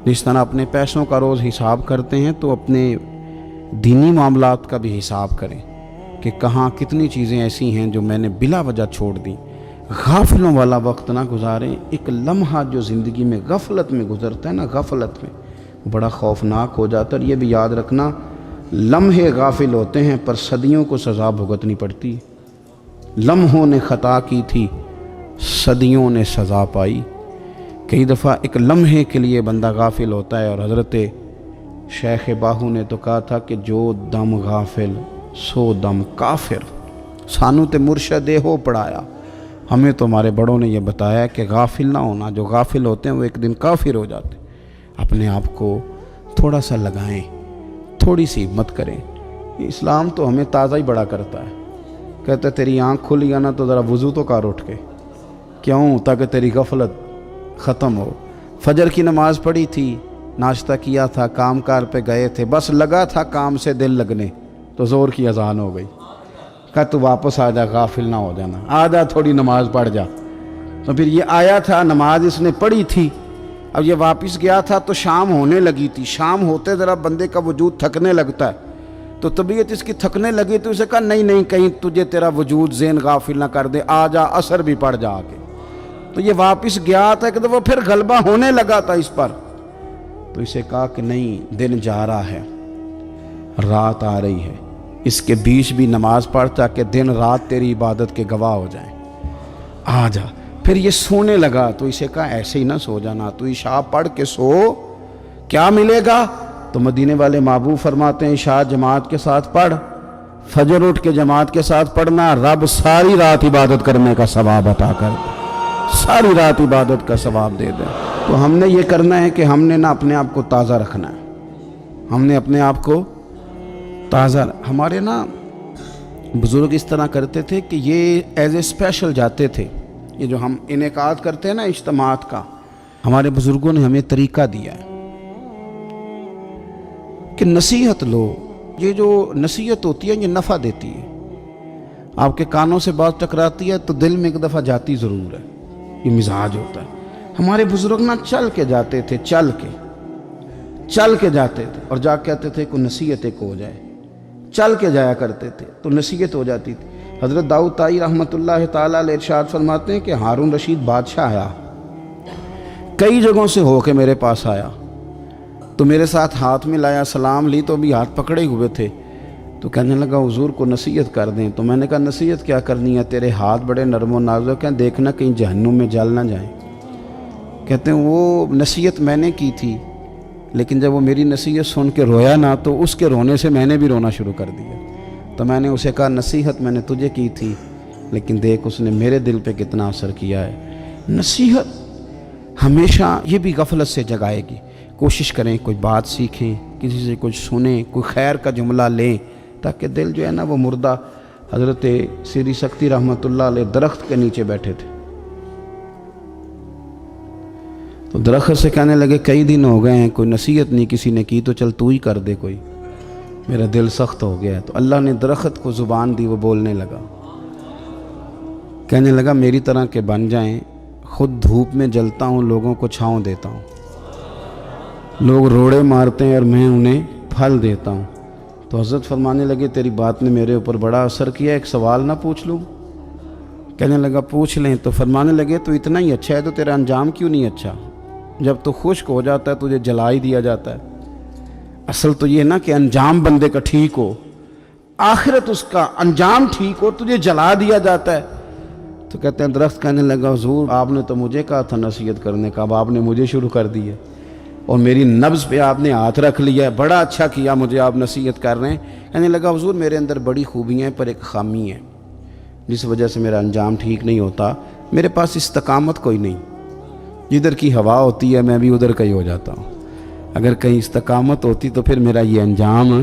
جس طرح اپنے پیسوں کا روز حساب کرتے ہیں تو اپنے دینی معاملات کا بھی حساب کریں کہ کہاں کتنی چیزیں ایسی ہیں جو میں نے بلا وجہ چھوڑ دیں۔ غافلوں والا وقت نہ گزاریں۔ ایک لمحہ جو زندگی میں غفلت میں گزرتا ہے نا، غفلت میں بڑا خوفناک ہو جاتا ہے۔ اور یہ بھی یاد رکھنا لمحے غافل ہوتے ہیں پر صدیوں کو سزا بھگتنی پڑتی۔ لمحوں نے خطا کی تھی، صدیوں نے سزا پائی۔ کئی دفعہ ایک لمحے کے لیے بندہ غافل ہوتا ہے، اور حضرت شیخ باہو نے تو کہا تھا کہ جو دم غافل سو دم کافر۔ سانو تے مرشد ہو پڑھایا، ہمیں تو ہمارے بڑوں نے یہ بتایا کہ غافل نہ ہونا، جو غافل ہوتے ہیں وہ ایک دن کافر ہو جاتے ہیں۔ اپنے آپ کو تھوڑا سا لگائیں، تھوڑی سی ہمت کریں۔ اسلام تو ہمیں تازہ ہی بڑا کرتا ہے، کہتا ہے تیری آنکھ کھلی ہے نا تو ذرا وضو تو کر اٹھ کے، کیوں؟ تاکہ تیری غفلت ختم ہو۔ فجر کی نماز پڑھی تھی، ناشتہ کیا تھا، کام کار پہ گئے تھے، بس لگا تھا کام سے دل لگنے تو زور کی اذان ہو گئی، کہا تو واپس آ جا، غافل نہ ہو جانا، آ جا تھوڑی نماز پڑھ جا۔ تو پھر یہ آیا تھا، نماز اس نے پڑھی تھی، اب یہ واپس گیا تھا تو شام ہونے لگی تھی۔ شام ہوتے ذرا بندے کا وجود تھکنے لگتا ہے، تو طبیعت اس کی تھکنے لگی تو اسے کہا نہیں کہیں تجھے تیرا وجود ذہن غافل نہ کر دے، آ جا عصر بھی پڑھ جا کے۔ تو یہ واپس گیا تھا کہ وہ پھر غلبہ ہونے لگا تھا اس پر. تو اسے کہا کہ نہیں، دن جا رہا ہے، رات آ رہی ہے، اس کے بیچ بھی نماز پڑھ تاکہ دن رات تیری عبادت کے گواہ ہو جائیں، آ جا. پھر یہ سونے لگا تو اسے کہا ایسے ہی نہ سو جانا، تو عشاء پڑھ کے سو، کیا ملے گا؟ تو مدینے والے محبوب فرماتے ہیں عشاء جماعت کے ساتھ پڑھ، فجر اٹھ کے جماعت کے ساتھ پڑھنا، رب ساری رات عبادت کرنے کا ثواب عطا کر دے، ساری رات عبادت کا ثواب دے دے. تو ہم نے یہ کرنا ہے کہ ہم نے نا اپنے آپ کو تازہ رکھنا ہے، ہم نے اپنے آپ کو تازہ. ہمارے نا بزرگ اس طرح کرتے تھے کہ یہ ایز اے اسپیشل جاتے تھے. یہ جو ہم انعقاد کرتے ہیں نا اجتماعات کا، ہمارے بزرگوں نے ہمیں طریقہ دیا ہے کہ نصیحت لو. یہ جو نصیحت ہوتی ہے یہ نفع دیتی ہے. آپ کے کانوں سے بات ٹکراتی ہے تو دل میں ایک دفعہ جاتی ضرور ہے، یہ مزاج ہوتا ہے. ہمارے بزرگ نا چل کے جاتے تھے، چل کے جاتے تھے اور جا کہتے تھے کوئی نصیحت ایک ہو جائے. چل کے جایا کرتے تھے تو نصیحت ہو جاتی تھی. حضرت داؤد طائی رحمۃ اللہ تعالیٰ علیہ ارشاد فرماتے ہیں کہ ہارون رشید بادشاہ آیا، کئی جگہوں سے ہو کے میرے پاس آیا تو میرے ساتھ ہاتھ میں لایا، سلام لی تو بھی ہاتھ پکڑے ہوئے تھے. تو کہنے لگا حضور کو نصیحت کر دیں. تو میں نے کہا نصیحت کیا کرنی ہے، تیرے ہاتھ بڑے نرم و نازک ہیں، دیکھنا کہیں جہنم میں جل نہ جائیں. کہتے ہیں وہ نصیحت میں نے کی تھی، لیکن جب وہ میری نصیحت سن کے رویا نا تو اس کے رونے سے میں نے بھی رونا شروع کر دیا. تو میں نے اسے کہا نصیحت میں نے تجھے کی تھی، لیکن دیکھ اس نے میرے دل پہ کتنا اثر کیا ہے. نصیحت ہمیشہ یہ بھی غفلت سے جگائے گی. کوشش کریں کوئی بات سیکھیں، کسی سے کچھ سنیں، کوئی خیر کا جملہ لیں، تاکہ دل جو ہے نا وہ مردہ. حضرت سری سکتی رحمۃ اللہ علیہ درخت کے نیچے بیٹھے تھے تو درخت سے کہنے لگے کئی دن ہو گئے ہیں کوئی نصیحت نہیں کسی نے کی، تو چل تو ہی کر دے کوئی، میرا دل سخت ہو گیا ہے. تو اللہ نے درخت کو زبان دی، وہ بولنے لگا، کہنے لگا میری طرح کے بن جائیں. خود دھوپ میں جلتا ہوں، لوگوں کو چھاؤں دیتا ہوں، لوگ روڑے مارتے ہیں اور میں انہیں پھل دیتا ہوں. تو حضرت فرمانے لگے تیری بات نے میرے اوپر بڑا اثر کیا، ایک سوال نہ پوچھ لوں؟ کہنے لگا پوچھ لیں. تو فرمانے لگے تو اتنا ہی اچھا ہے تو تیرا انجام کیوں نہیں اچھا؟ جب تو خشک ہو جاتا ہے تجھے جلا ہی دیا جاتا ہے. اصل تو یہ نا کہ انجام بندے کا ٹھیک ہو، آخرت اس کا انجام ٹھیک ہو، تجھے جلا دیا جاتا ہے. تو کہتے ہیں درخت کہنے لگا حضور آپ نے تو مجھے کہا تھا نصیحت کرنے کا، اب آپ نے مجھے شروع کر دی ہے اور میری نبض پہ آپ نے ہاتھ رکھ لیا ہے، بڑا اچھا کیا مجھے آپ نصیحت کر رہے ہیں. کہنے لگا حضور میرے اندر بڑی خوبیاں ہیں پر ایک خامی ہے جس وجہ سے میرا انجام ٹھیک نہیں ہوتا. میرے پاس استقامت کوئی نہیں، جدھر کی ہوا ہوتی ہے میں بھی ادھر کا ہی ہو جاتا ہوں. اگر کہیں استقامت ہوتی تو پھر میرا یہ انجام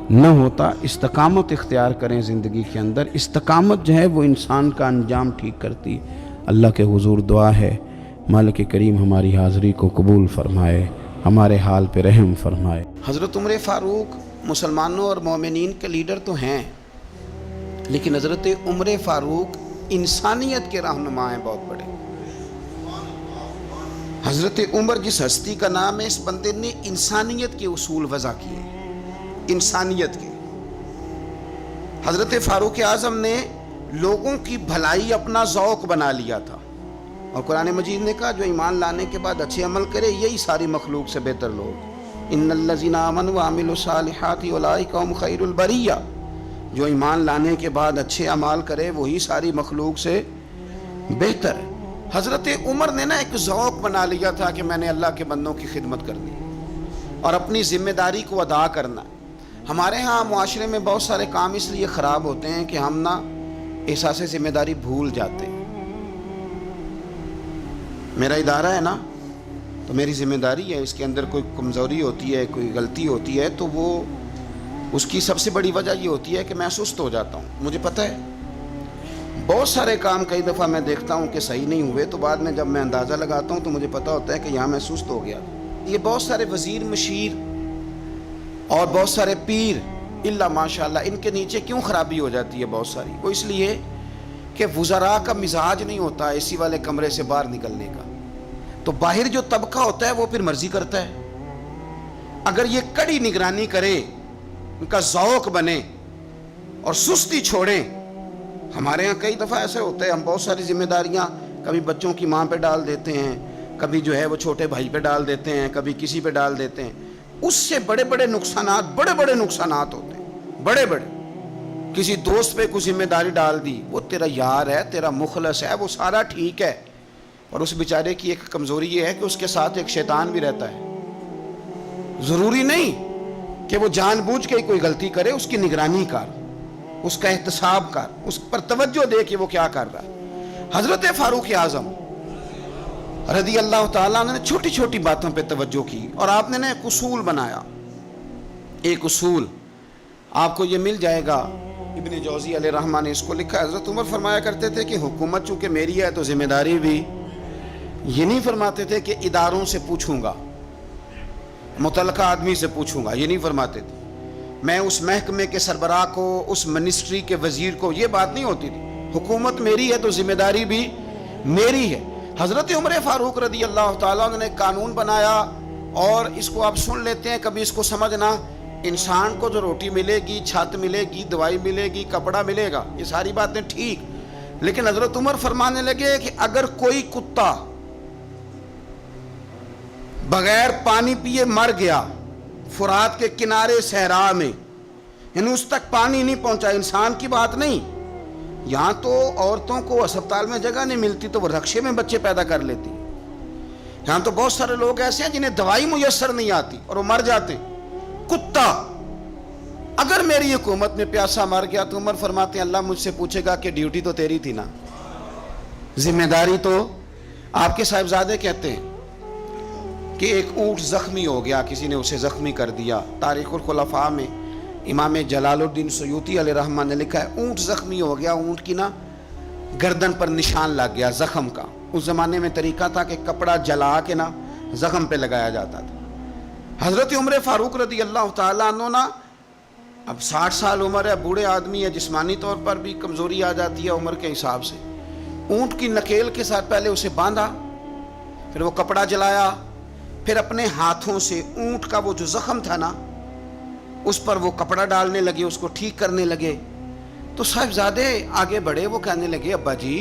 نہ ہوتا. استقامت اختیار کریں زندگی کے اندر. استقامت جو ہے وہ انسان کا انجام ٹھیک کرتی ہے. اللہ کے حضور دعا ہے مالک کریم ہماری حاضری کو قبول فرمائے، ہمارے حال پہ رحم فرمائے. حضرت عمر فاروق مسلمانوں اور مومنین کے لیڈر تو ہیں، لیکن حضرت عمر فاروق انسانیت کے رہنما ہیں بہت بڑے. حضرت عمر جس ہستی کا نام ہے، اس بندے نے انسانیت کے اصول وضع کیے، انسانیت کے. حضرت فاروق اعظم نے لوگوں کی بھلائی اپنا ذوق بنا لیا تھا، اور قرآن مجید نے کہا جو ایمان لانے کے بعد اچھے عمل کرے یہی ساری مخلوق سے بہتر لوگ. ان الذین آمنوا وعملوا الصالحات اولئک هم خیر البریہ. جو ایمان لانے کے بعد اچھے اعمال کرے وہی ساری مخلوق سے بہتر ہے. حضرت عمر نے نا ایک ذوق بنا لیا تھا کہ میں نے اللہ کے بندوں کی خدمت کرنی اور اپنی ذمہ داری کو ادا کرنا. ہمارے ہاں معاشرے میں بہت سارے کام اس لیے خراب ہوتے ہیں کہ ہم نا احساس ذمہ داری بھول جاتے ہیں. میرا ادارہ ہے نا تو میری ذمہ داری ہے، اس کے اندر کوئی کمزوری ہوتی ہے، کوئی غلطی ہوتی ہے تو وہ اس کی سب سے بڑی وجہ یہ ہوتی ہے کہ میں سست ہو جاتا ہوں. مجھے پتہ ہے بہت سارے کام کئی دفعہ میں دیکھتا ہوں کہ صحیح نہیں ہوئے، تو بعد میں جب میں اندازہ لگاتا ہوں تو مجھے پتہ ہوتا ہے کہ یہاں میں سست ہو گیا. یہ بہت سارے وزیر مشیر اور بہت سارے پیر الا ماشاءاللہ ان کے نیچے کیوں خرابی ہو جاتی ہے بہت ساری؟ وہ اس لیے کہ وزراء کا مزاج نہیں ہوتا اے سی والے کمرے سے باہر نکلنے کا. تو باہر جو طبقہ ہوتا ہے وہ پھر مرضی کرتا ہے. اگر یہ کڑی نگرانی کرے، ان کا ذوق بنے اور سستی چھوڑیں. ہمارے ہاں کئی دفعہ ایسے ہوتا ہے ہم بہت ساری ذمہ داریاں کبھی بچوں کی ماں پہ ڈال دیتے ہیں، کبھی جو ہے وہ چھوٹے بھائی پہ ڈال دیتے ہیں، کبھی کسی پہ ڈال دیتے ہیں. اس سے بڑے بڑے نقصانات ہوتے ہیں، بڑے بڑے. کسی دوست پہ کوئی ذمہ داری ڈال دی، وہ تیرا یار ہے، تیرا مخلص ہے، وہ سارا ٹھیک ہے، اور اس بیچارے کی ایک کمزوری یہ ہے کہ اس کے ساتھ ایک شیطان بھی رہتا ہے. ضروری نہیں کہ وہ جان بوجھ کے کوئی غلطی کرے، اس کی نگرانی کر، اس کا احتساب کر، اس پر توجہ دے کہ وہ کیا کر رہا ہے. حضرت فاروق اعظم رضی اللہ تعالیٰ عنہ نے چھوٹی چھوٹی باتوں پہ توجہ کی، اور آپ نے ایک اصول بنایا. ایک اصول آپ کو یہ مل جائے گا، ابن جوزی علیہ رحمہ نے اس کو لکھا. حضرت عمر فرمایا کرتے تھے کہ حکومت چونکہ میری ہے تو ذمہ داری بھی. یہ نہیں فرماتے تھے کہ اداروں سے پوچھوں گا، متعلقہ آدمی سے پوچھوں گا، یہ نہیں فرماتے تھے. میں اس محکمے کے سربراہ کو، اس منسٹری کے وزیر کو، یہ بات نہیں ہوتی تھی. حکومت میری ہے تو ذمہ داری بھی میری ہے. حضرت عمر فاروق رضی اللہ تعالیٰ عنہ نے قانون بنایا، اور اس کو آپ سن لیتے ہیں، کبھی اس کو سمجھنا. انسان کو جو روٹی ملے گی، چھت ملے گی، دوائی ملے گی، کپڑا ملے گا، یہ ساری باتیں ٹھیک، لیکن حضرت عمر فرمانے لگے کہ اگر کوئی کتا بغیر پانی پیے مر گیا فرات کے کنارے صحرا میں، یعنی اس تک پانی نہیں پہنچا، انسان کی بات نہیں. یہاں تو عورتوں کو ہسپتال میں جگہ نہیں ملتی تو وہ رکشے میں بچے پیدا کر لیتی. یہاں تو بہت سارے لوگ ایسے ہیں جنہیں دوائی میسر نہیں آتی اور وہ مر جاتے. کتا اگر میری حکومت میں پیاسا مر گیا تو عمر فرماتے ہیں اللہ مجھ سے پوچھے گا کہ ڈیوٹی تو تیری تھی نا، ذمہ داری تو. آپ کے صاحبزادے کہتے ہیں کہ ایک اونٹ زخمی ہو گیا، کسی نے اسے زخمی کر دیا. تاریخ الخلفاء میں امام جلال الدین سیوطی علیہ رحمہ نے لکھا ہے اونٹ زخمی ہو گیا، اونٹ کی نا گردن پر نشان لگ گیا زخم کا. اس زمانے میں طریقہ تھا کہ کپڑا جلا کے نا زخم پہ لگایا جاتا تھا. حضرت عمر فاروق رضی اللہ تعالیٰ عنہ نا، اب 60 سال عمر ہے، بوڑھے آدمی ہے، جسمانی طور پر بھی کمزوری آ جاتی ہے عمر کے حساب سے. اونٹ کی نکیل کے ساتھ پہلے اسے باندھا، پھر وہ کپڑا جلایا، پھر اپنے ہاتھوں سے اونٹ کا وہ جو زخم تھا نا اس پر وہ کپڑا ڈالنے لگے، اس کو ٹھیک کرنے لگے. تو صاحبزادے آگے بڑھے، وہ کہنے لگے ابا جی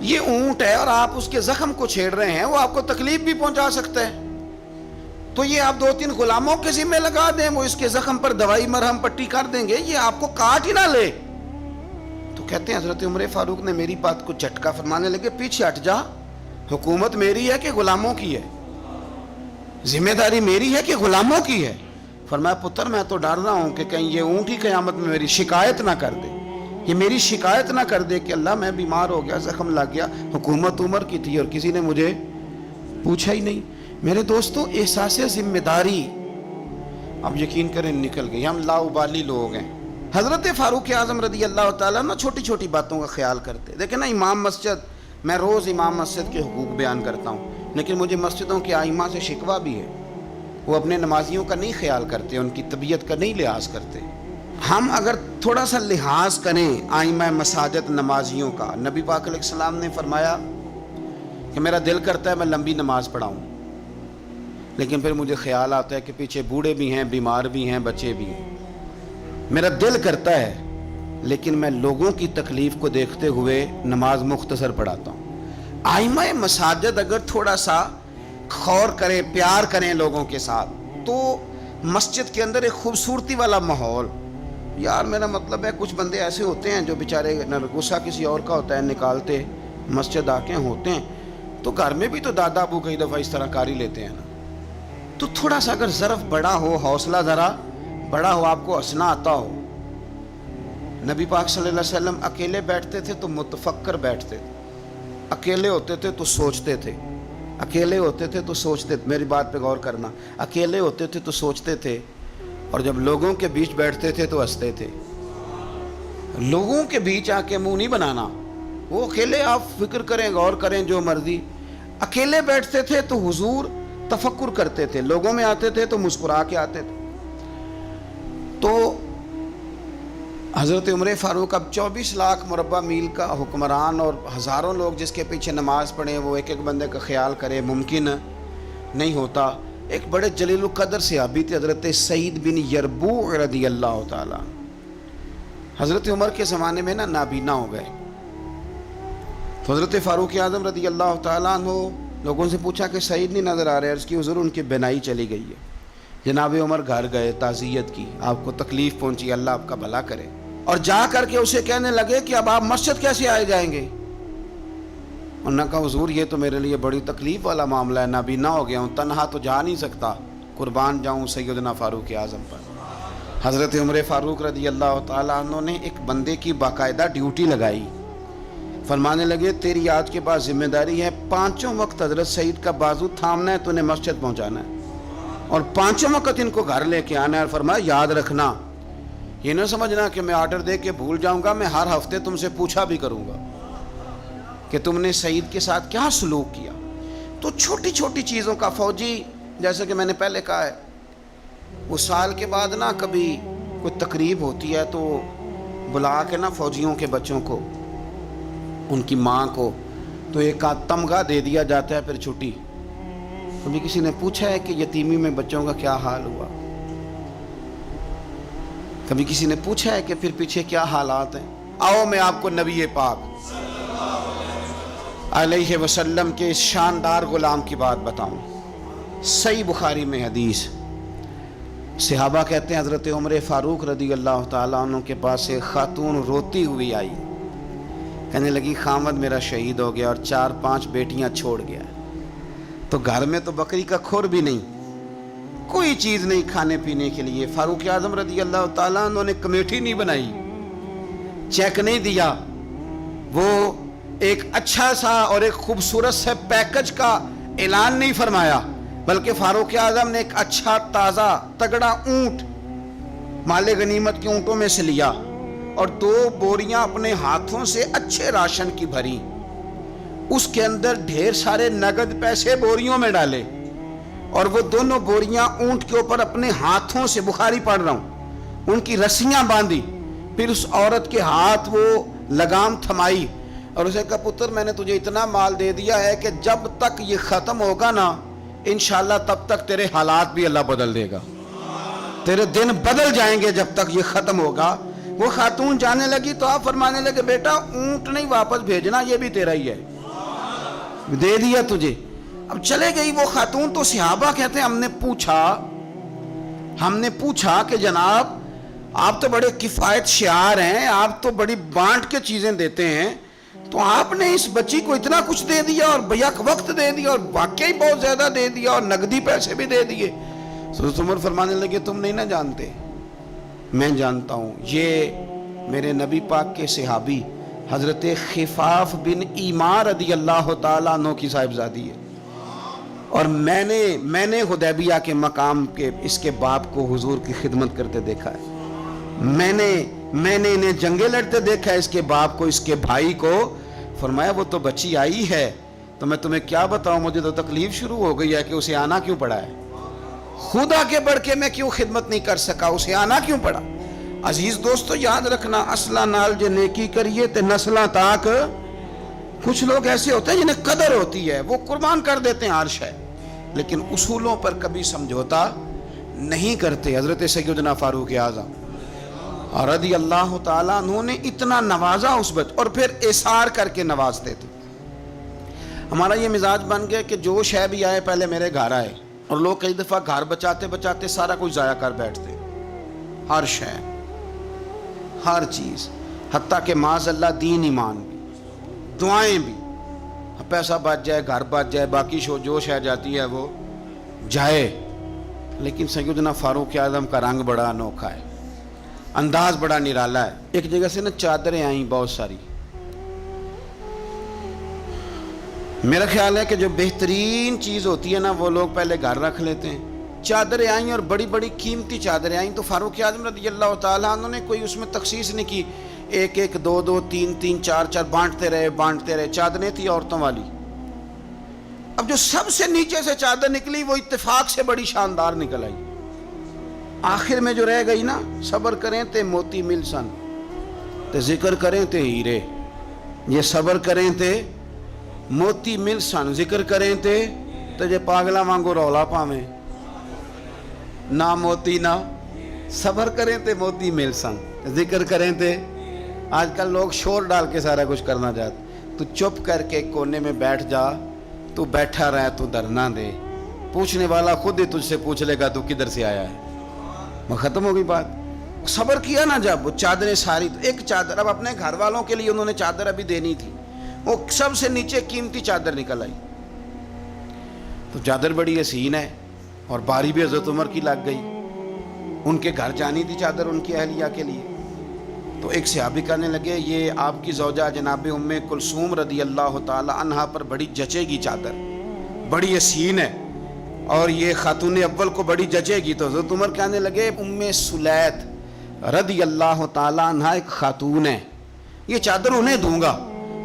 یہ اونٹ ہے اور آپ اس کے زخم کو چھیڑ رہے ہیں، وہ آپ کو تکلیف بھی پہنچا سکتا ہے، تو یہ آپ 2-3 غلاموں کے ذمہ لگا دیں، وہ اس کے زخم پر دوائی مرہم پٹی کر دیں گے، یہ آپ کو کاٹ ہی نہ لے. تو کہتے ہیں حضرت عمر فاروق نے میری بات کو جھٹکا فرمانے لگے پیچھے ہٹ جا، حکومت میری ہے کہ غلاموں کی ہے؟ ذمہ داری میری ہے کہ غلاموں کی ہے؟ فرمایا پتر میں تو ڈر رہا ہوں کہ کہیں یہ اونٹ ہی قیامت میں میری شکایت نہ کر دے، یہ میری شکایت نہ کر دے کہ اللہ میں بیمار ہو گیا، زخم لگ گیا، حکومت عمر کی تھی اور کسی نے مجھے پوچھا ہی نہیں. میرے دوستو احساس ذمہ داری اب یقین کریں نکل گئی. ہم لاؤبالی لوگ ہیں. حضرت فاروق اعظم رضی اللہ تعالیٰ نا چھوٹی چھوٹی باتوں کا خیال کرتے. دیکھیں نا امام مسجد، میں روز امام مسجد کے حقوق بیان کرتا ہوں، لیکن مجھے مسجدوں کے ائمہ سے شکوہ بھی ہے، وہ اپنے نمازیوں کا نہیں خیال کرتے، ان کی طبیعت کا نہیں لحاظ کرتے. ہم اگر تھوڑا سا لحاظ کریں ائمہ مساجد نمازیوں کا، نبی پاک علیہ السلام نے فرمایا کہ میرا دل کرتا ہے میں لمبی نماز پڑھاؤں، لیکن پھر مجھے خیال آتا ہے کہ پیچھے بوڑھے بھی ہیں، بیمار بھی ہیں، بچے بھی ہیں. میرا دل کرتا ہے لیکن میں لوگوں کی تکلیف کو دیکھتے ہوئے نماز مختصر پڑھاتا ہوں. ائمہ مساجد اگر تھوڑا سا غور کریں، پیار کریں لوگوں کے ساتھ، تو مسجد کے اندر ایک خوبصورتی والا ماحول. یار میرا مطلب ہے کچھ بندے ایسے ہوتے ہیں جو بیچارے غصہ کسی اور کا ہوتا ہے نکالتے مسجد آ کے ہوتے ہیں، تو گھر میں بھی تو دادا ابو کئی دفعہ اس طرح کار ہی لیتے ہیں نا. تو تھوڑا سا اگر ظرف بڑا ہو، حوصلہ ذرا بڑا ہو، آپ کو ہنسنا آتا ہو. نبی پاک صلی اللہ علیہ وسلم اکیلے بیٹھتے تھے تو متفکر بیٹھتے تھے، اکیلے ہوتے تھے تو سوچتے تھے، اکیلے ہوتے تھے تو سوچتے تھے. میری بات پہ غور کرنا، اکیلے ہوتے تھے تو سوچتے تھے، اور جب لوگوں کے بیچ بیٹھتے تھے تو ہنستے تھے. لوگوں کے بیچ آ کے منہ نہیں بنانا، وہ اکیلے آپ فکر کریں، غور کریں جو مرضی. اکیلے بیٹھتے تھے تو حضور تفکر کرتے تھے، لوگوں میں آتے تھے تو مسکرا کے آتے تھے. تو حضرت عمر فاروق اب 24 لاکھ مربع میل کا حکمران اور ہزاروں لوگ جس کے پیچھے نماز پڑھیں، وہ ایک ایک بندے کا خیال کرے، ممکن نہیں ہوتا. ایک بڑے جلیل القدر صحابی تھے حضرت سعید بن یربوع رضی اللہ تعالیٰ. حضرت عمر کے زمانے میں نا نابینا ہو گئے، تو حضرت فاروق اعظم رضی اللہ تعالیٰ عنہ لوگوں سے پوچھا کہ سعید نہیں نظر آ رہے، عرض کی حضور ان کی بینائی چلی گئی ہے۔ جناب عمر گھر گئے، تعزیت کی، آپ کو تکلیف پہنچی، اللہ آپ کا بھلا کرے، اور جا کر کے اسے کہنے لگے کہ اب آپ مسجد کیسے آئے جائیں گے؟ انہوں نے کہا حضور یہ تو میرے لیے بڑی تکلیف والا معاملہ ہے، نابینا ہو گیا ہوں، تنہا تو جا نہیں سکتا، قربان جاؤں سیدنا فاروق اعظم پر۔ حضرت عمر فاروق رضی اللہ تعالیٰ عنہ نے ایک بندے کی باقاعدہ ڈیوٹی لگائی، فرمانے لگے تیری آج کے بعد ذمہ داری ہے 5 وقت حضرت سعید کا بازو تھامنا ہے، تو انہیں مسجد پہنچانا ہے، اور 5 وقت ان کو گھر لے کے آنا ہے، اور فرمایا یاد رکھنا، یہ نہ سمجھنا کہ میں آرڈر دے کے بھول جاؤں گا، میں ہر ہفتے تم سے پوچھا بھی کروں گا کہ تم نے سعید کے ساتھ کیا سلوک کیا۔ تو چھوٹی چھوٹی چیزوں کا فوجی، جیسے کہ میں نے پہلے کہا ہے، وہ سال کے بعد نا کبھی کوئی تقریب ہوتی ہے تو بلا کے نا فوجیوں کے بچوں کو، ان کی ماں کو، تو ایک آدھ تمغہ دے دیا جاتا ہے، پھر چھٹی۔ کبھی کسی نے پوچھا ہے کہ یتیمی میں بچوں کا کیا حال ہوا؟ کبھی کسی نے پوچھا ہے کہ پھر پیچھے کیا حالات ہیں؟ آؤ میں آپ کو نبی پاک علیہ وسلم کے اس شاندار غلام کی بات بتاؤں۔ صحیح بخاری میں حدیث، صحابہ کہتے ہیں حضرت عمر فاروق رضی اللہ تعالیٰ عنہ کے پاس ایک خاتون روتی ہوئی آئی، کہنے لگی خامد میرا شہید ہو گیا اور 4-5 بیٹیاں چھوڑ گیا، تو گھر میں تو بکری کا کھور بھی نہیں، کوئی چیز نہیں کھانے پینے کے لیے۔ فاروق اعظم رضی اللہ تعالیٰ عنہ نے کمیٹی نہیں بنائی، چیک نہیں دیا، وہ ایک اچھا سا اور ایک خوبصورت سے پیکج کا اعلان نہیں فرمایا، بلکہ فاروق اعظم نے ایک اچھا تازہ تگڑا اونٹ مال غنیمت کے اونٹوں میں سے لیا، اور 2 بوریاں اپنے ہاتھوں سے اچھے راشن کی بھری، اس کے اندر ڈھیر سارے نگد پیسے بوریوں میں ڈالے، اور وہ دونوں بوریاں اونٹ کے اوپر اپنے ہاتھوں سے، بخاری پڑھ رہا ہوں، ان کی رسیاں باندھی، پھر اس عورت کے ہاتھ وہ لگام تھمائی، اور اسے کہا پتر میں نے تجھے اتنا مال دے دیا ہے کہ جب تک یہ ختم ہوگا نا انشاءاللہ تب تک تیرے حالات بھی اللہ بدل دے گا، تیرے دن بدل جائیں گے جب تک یہ ختم ہوگا۔ وہ خاتون جانے لگی تو آپ فرمانے لگے بیٹا اونٹ نہیں واپس بھیجنا، یہ بھی تیرا ہی ہے، دے دیا تجھے۔ اب چلے گئی وہ خاتون، تو صحابہ کہتے ہیں ہم نے پوچھا کہ جناب آپ تو بڑے کفایت شعار ہیں، آپ تو بڑی بانٹ کے چیزیں دیتے ہیں، تو آپ نے اس بچی کو اتنا کچھ دے دیا اور بیک وقت دے دیا اور واقعی بہت زیادہ دے دیا اور نقدی پیسے بھی دے دیے۔ حضرت عمر فرمانے لگے تم نہیں نہ جانتے، میں جانتا ہوں، یہ میرے نبی پاک کے صحابی حضرت خفاف بن ایمار رضی اللہ تعالیٰ عنہ کی صاحبزادی ہے، اور میں نے حدیبیہ کے مقام کے اس کے باپ کو حضور کی خدمت کرتے دیکھا ہے، میں نے انہیں جنگیں لڑتے دیکھا ہے، اس کے باپ کو، اس کے بھائی کو۔ فرمایا وہ تو بچی آئی ہے تو میں تمہیں کیا بتاؤں، مجھے تو تکلیف شروع ہو گئی ہے کہ اسے آنا کیوں پڑا ہے، خود آگے بڑھ کے میں کیوں خدمت نہیں کر سکا، اسے آنا کیوں پڑا۔ عزیز دوستو یاد رکھنا، اصلہ نال جے نیکی کریے تے نسلہ تاک، کچھ لوگ ایسے ہوتے ہیں جنہیں قدر ہوتی ہے، وہ قربان کر دیتے ہیں ہر شے، لیکن اصولوں پر کبھی سمجھوتا نہیں کرتے۔ حضرت سیدنا فاروق اعظم رضی اللہ تعالیٰ عنہ نے اتنا نوازا اس بچ، اور پھر اثار کر کے نوازتے تھے۔ ہمارا یہ مزاج بن گیا کہ جو شے بھی آئے پہلے میرے گھر آئے، اور لوگ کئی دفعہ گھر بچاتے بچاتے سارا کچھ ضائع کر بیٹھتے، ہر شے، ہر چیز، حتیٰ کہ معاذ اللہ دین ایمان بھی، دعائیں بھی، پیسہ بچ جائے، گھر بچ جائے، باقی جو شے جاتی ہے وہ جائے۔ لیکن سیدنا فاروق اعظم کا رنگ بڑا انوکھا ہے، انداز بڑا نرالا ہے۔ ایک جگہ سے نا چادریں آئیں بہت ساری، میرا خیال ہے کہ جو بہترین چیز ہوتی ہے نا وہ لوگ پہلے گھر رکھ لیتے ہیں۔ چادریں آئیں اور بڑی بڑی قیمتی چادریں آئیں، تو فاروق اعظم رضی اللہ تعالیٰ عنہ نے کوئی اس میں تخصیص نہیں کی، 1-1 2-2 3-3 4-4 بانٹتے رہے، چادریں تھی عورتوں والی۔ اب جو سب سے نیچے سے چادر نکلی وہ اتفاق سے بڑی شاندار نکل آئی، آخر میں جو رہ گئی نا، صبر کریں تے موتی مل سن تے ذکر کریں تے ہیرے، یہ صبر کریں تے موتی مل سن، ذکر کریں تے جے پاگلا وانگو رولا پاویں، نہ موتی نہ صبر کریں تے موتی مل سن، ذکر کریں تے، آج کل لوگ شور ڈال کے سارا کچھ کرنا چاہتے، تو چپ کر کے کونے میں بیٹھ جا, تو بیٹھا رہے تو ڈرنا دے, پوچھنے والا خود ہی تجھ سے پوچھ لے گا تو کدھر سے آیا ہے. ختم ہو گئی بات. صبر کیا نا, جب وہ چادریں ساری, ایک چادر اب اپنے گھر والوں کے لیے انہوں نے چادر ابھی دینی تھی, وہ سب سے نیچے قیمتی چادر نکل آئی. تو چادر بڑی حسین ہے اور باری بھی حضرت عمر کی لگ گئی. ان کے گھر جانی تھی چادر ان کی اہلیہ کے لیے. تو ایک صحابی کہنے لگے یہ آپ کی زوجہ جناب ام کلثوم رضی اللہ تعالی عنہا پر بڑی جچے گی چادر, بڑی حسین ہے, اور یہ خاتون اول کو بڑی جچے گی. تو حضرت عمر کہنے لگے ام سلیت رضی اللہ تعالی عنہا ایک خاتون ہے, یہ چادر انہیں دوں گا.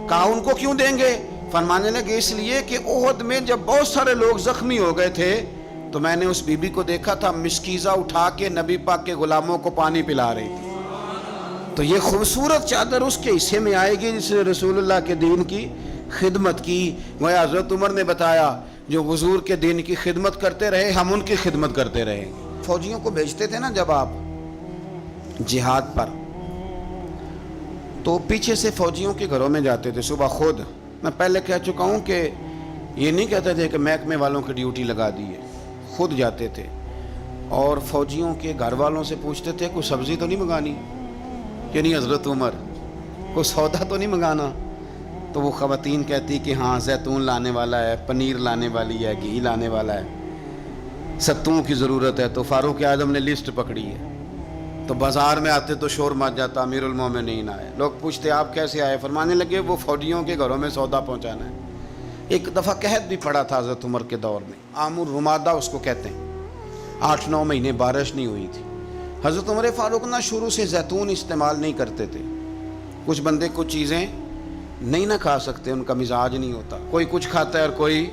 کہا ان کو کیوں دیں گے؟ فرمانے لگے اس لیے کہ احد میں جب بہت سارے لوگ زخمی ہو گئے تھے تو میں نے اس بی بی کو دیکھا تھا مسکیزہ اٹھا کے نبی پاک کے غلاموں کو پانی پلا رہی تھی. تو یہ خوبصورت چادر اس کے حصے میں آئے گی جس نے رسول اللہ کے دین کی خدمت کی. وہ حضرت عمر نے بتایا جو حضور کے دین کی خدمت کرتے رہے ہم ان کی خدمت کرتے رہے. فوجیوں کو بھیجتے تھے نا جب آپ جہاد پر, تو پیچھے سے فوجیوں کے گھروں میں جاتے تھے صبح خود. میں پہلے کہہ چکا ہوں کہ یہ نہیں کہتے تھے کہ محکمے والوں کی ڈیوٹی لگا دی ہے, خود جاتے تھے اور فوجیوں کے گھر والوں سے پوچھتے تھے کوئی سبزی تو نہیں منگانی, کہ نہیں حضرت عمر کوئی سودا تو نہیں منگانا. تو وہ خواتین کہتی کہ ہاں زیتون لانے والا ہے, پنیر لانے والی ہے, گھی لانے والا ہے, ستوں کی ضرورت ہے. تو فاروق اعظم نے لسٹ پکڑی ہے. تو بازار میں آتے تو شور مچ جاتا امیر المومنین آئے. لوگ پوچھتے آپ کیسے آئے؟ فرمانے لگے وہ فوجیوں کے گھروں میں سودا پہنچانا ہے. ایک دفعہ قحط بھی پڑا تھا حضرت عمر کے دور میں, عام الرمادہ اس کو کہتے ہیں. 8-9 مہینے بارش نہیں ہوئی تھی. حضرت عمر فاروق نہ شروع سے زیتون استعمال نہیں کرتے تھے. کچھ بندے کچھ چیزیں نہیں نہ کھا سکتے, ان کا مزاج نہیں ہوتا, کوئی کچھ کھاتا ہے اور کوئی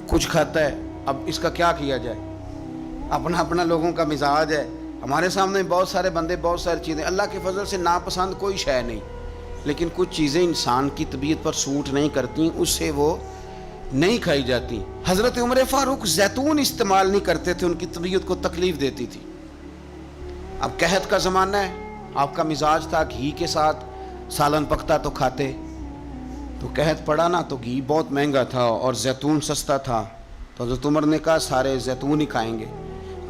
کچھ کھاتا ہے. اب اس کا کیا کیا جائے, اپنا اپنا لوگوں کا مزاج ہے. ہمارے سامنے بہت سارے بندے بہت ساری چیزیں, اللہ کے فضل سے ناپسند کوئی شے نہیں, لیکن کچھ چیزیں انسان کی طبیعت پر سوٹ نہیں کرتی, اس سے وہ نہیں کھائی جاتی. حضرت عمر فاروق زیتون استعمال نہیں کرتے تھے, ان کی طبیعت کو تکلیف دیتی تھی. اب قحط کا زمانہ ہے, آپ کا مزاج تھا گھی کے ساتھ سالن پکتا تو کھاتے. تو قحط پڑا نا تو گھی بہت مہنگا تھا اور زیتون سستا تھا. تو حضرت عمر نے کہا سارے زیتون ہی کھائیں گے.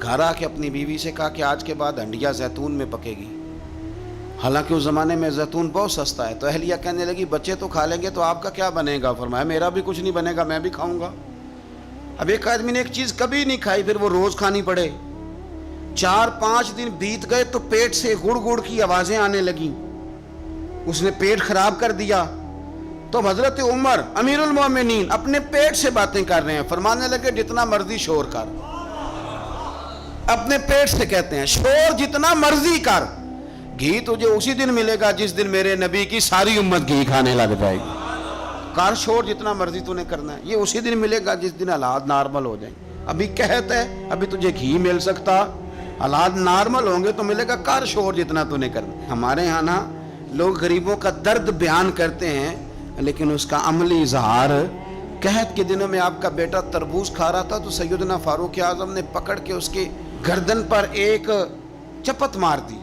گھر آ کے اپنی بیوی سے کہا کہ آج کے بعد ہنڈیا زیتون میں پکے گی. حالانکہ اس زمانے میں زیتون بہت سستا ہے. تو اہلیہ کہنے لگی بچے تو کھا لیں گے تو آپ کا کیا بنے گا؟ فرمایا میرا بھی کچھ نہیں بنے گا, میں بھی کھاؤں گا. اب ایک آدمی نے ایک چیز کبھی نہیں کھائی پھر وہ روز کھانی پڑے. 4-5 دن بیت گئے تو پیٹ سے گڑ گڑ کی آوازیں آنے لگیں, اس نے پیٹ خراب کر دیا. تو حضرت عمر امیر المومنین اپنے پیٹ سے باتیں کر رہے ہیں. فرمانے لگے جتنا مرضی شور کر, اپنے پیٹ سے کہتے ہیں شور جتنا مرضی کر, گھی تجھے اسی دن ملے گا جس دن میرے نبی کی ساری امت گھی کھانے لگ جائے گی. کار شور جتنا مرضی تو نے کرنا ہے, یہ اسی دن ملے گا جس دن حالات نارمل ہو جائیں. ابھی کہتے ہے ابھی تجھے گھی مل سکتا, حالات نارمل ہوں گے تو ملے گا. کار شور جتنا تو نے کرنا. ہمارے یہاں نا لوگ غریبوں کا درد بیان کرتے ہیں لیکن اس کا عملی اظہار. قحط کے دنوں میں آپ کا بیٹا تربوز کھا رہا تھا تو سیدنا فاروق اعظم نے پکڑ کے اس کے گردن پر ایک چپت مار دی.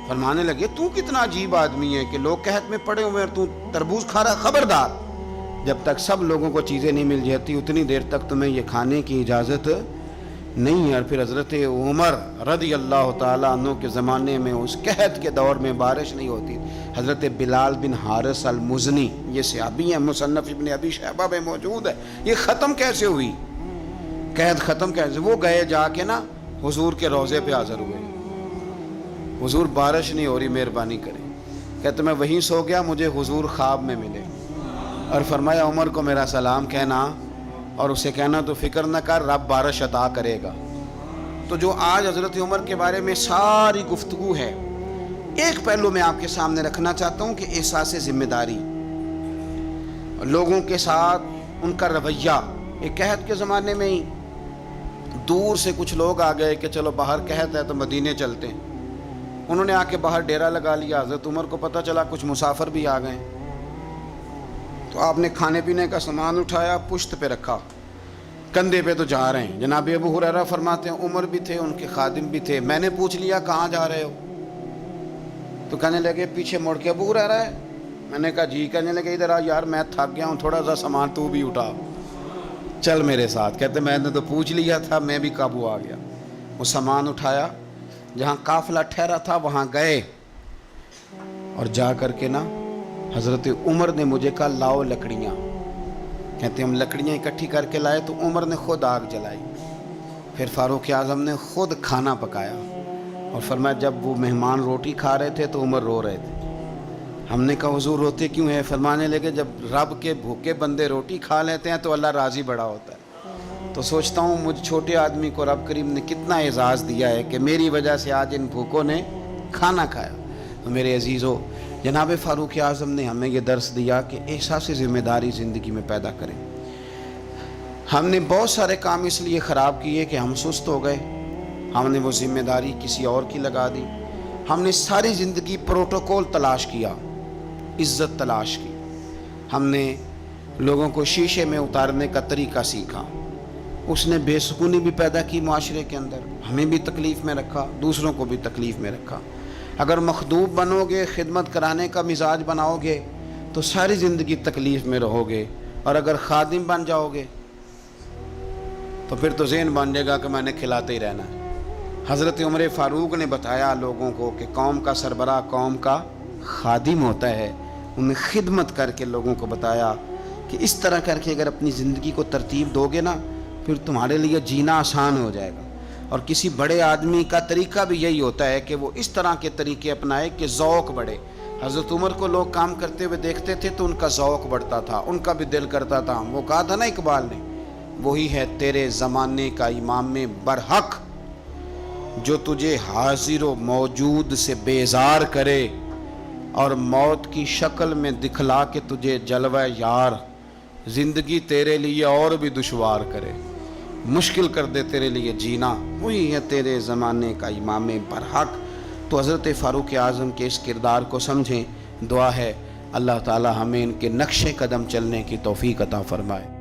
فرمانے لگے تو کتنا عجیب آدمی ہے کہ لوگ قحط میں پڑے ہوئے اور تو تربوز کھا رہا. خبردار, جب تک سب لوگوں کو چیزیں نہیں مل جاتی اتنی دیر تک تمہیں یہ کھانے کی اجازت نہیں ہے. اور پھر حضرت عمر رضی اللہ تعالیٰ عنہ کے زمانے میں اس قحط کے دور میں بارش نہیں ہوتی. حضرت بلال بن حارث المزنی, یہ صحابی ہیں, مصنف ابن ابی شیبہ میں موجود ہے. یہ ختم کیسے ہوئی قحط, ختم کیسے؟ وہ گئے جا کے نا حضور کے روضے پہ حاضر ہوئے. حضور بارش نہیں ہو رہی, مہربانی کریں. کہتے میں وہیں سو گیا, مجھے حضور خواب میں ملے اور فرمایا عمر کو میرا سلام کہنا اور اسے کہنا تو فکر نہ کر, رب بارش عطا کرے گا. تو جو آج حضرت عمر کے بارے میں ساری گفتگو ہے, ایک پہلو میں آپ کے سامنے رکھنا چاہتا ہوں کہ احساس ذمہ داری, لوگوں کے ساتھ ان کا رویہ. ایک قحط کے زمانے میں ہی دور سے کچھ لوگ آ گئے کہ چلو باہر قحط ہے تو مدینے چلتے ہیں. انہوں نے آ کے باہر ڈیرا لگا لیا. حضرت عمر کو پتہ چلا کچھ مسافر بھی آ گئے تو آپ نے کھانے پینے کا سامان اٹھایا, پشت پہ رکھا, کندھے پہ تو جا رہے ہیں. جناب ابو ہریرہ فرماتے ہیں عمر بھی تھے, ان کے خادم بھی تھے. میں نے پوچھ لیا کہاں جا رہے ہو؟ تو کہنے لگے پیچھے مڑ کے ابو ہریرہ ہے. میں نے کہا جی، کہنے لگے ادھر آ یار میں تھک گیا ہوں، تھوڑا سا سامان تو بھی اٹھا، چل میرے ساتھ۔ کہتے میں نے تو پوچھ لیا تھا، میں بھی قابو آ گیا۔ وہ سامان اٹھایا، جہاں قافلہ ٹھہرا تھا وہاں گئے، اور جا کر کے نا حضرت عمر نے مجھے کہا لاؤ لکڑیاں۔ کہتے ہم لکڑیاں اکٹھی کر کے لائے تو عمر نے خود آگ جلائی، پھر فاروق اعظم نے خود کھانا پکایا، اور فرمایا جب وہ مہمان روٹی کھا رہے تھے تو عمر رو رہے تھے۔ ہم نے کہا حضور روتے کیوں ہیں؟ فرمانے لگے جب رب کے بھوکے بندے روٹی کھا لیتے ہیں تو اللہ راضی بڑا ہوتا ہے۔ تو سوچتا ہوں مجھ چھوٹے آدمی کو رب کریم نے کتنا اعزاز دیا ہے کہ میری وجہ سے آج ان بھوکوں نے کھانا کھایا۔ تو میرے عزیزو، جناب فاروق اعظم نے ہمیں یہ درس دیا کہ احساس ذمہ داری زندگی میں پیدا کریں۔ ہم نے بہت سارے کام اس لیے خراب کیے کہ ہم سست ہو گئے، ہم نے وہ ذمہ داری کسی اور کی لگا دی۔ ہم نے ساری زندگی پروٹوکول تلاش کیا، عزت تلاش کی، ہم نے لوگوں کو شیشے میں اتارنے کا طریقہ سیکھا، اس نے بے سکونی بھی پیدا کی معاشرے کے اندر، ہمیں بھی تکلیف میں رکھا، دوسروں کو بھی تکلیف میں رکھا۔ اگر مخدوم بنو گے، خدمت کرانے کا مزاج بناؤ گے تو ساری زندگی تکلیف میں رہو گے، اور اگر خادم بن جاؤ گے تو پھر تو ذہن بن جائے گا کہ میں نے کھلاتے ہی رہنا ہے۔ حضرت عمر فاروق نے بتایا لوگوں کو کہ قوم کا سربراہ قوم کا خادم ہوتا ہے، انہیں خدمت کر کے لوگوں کو بتایا کہ اس طرح کر کے اگر اپنی زندگی کو ترتیب دو گے نا پھر تمہارے لیے جینا آسان ہو جائے گا۔ اور کسی بڑے آدمی کا طریقہ بھی یہی ہوتا ہے کہ وہ اس طرح کے طریقے اپنائے کہ ذوق بڑھے۔ حضرت عمر کو لوگ کام کرتے ہوئے دیکھتے تھے تو ان کا ذوق بڑھتا تھا، ان کا بھی دل کرتا تھا۔ وہ کہا تھا نا اقبال نے، وہی ہے تیرے زمانے کا امام برحق جو تجھے حاضر و موجود سے بیزار کرے، اور موت کی شکل میں دکھلا کے تجھے جلوہ یار، زندگی تیرے لیے اور بھی دشوار کرے، مشکل کر دے تیرے لیے جینا، وہی ہے تیرے زمانے کا امام برحق۔ تو حضرت فاروق اعظم کے اس کردار کو سمجھیں۔ دعا ہے اللہ تعالی ہمیں ان کے نقش قدم چلنے کی توفیق عطا فرمائے۔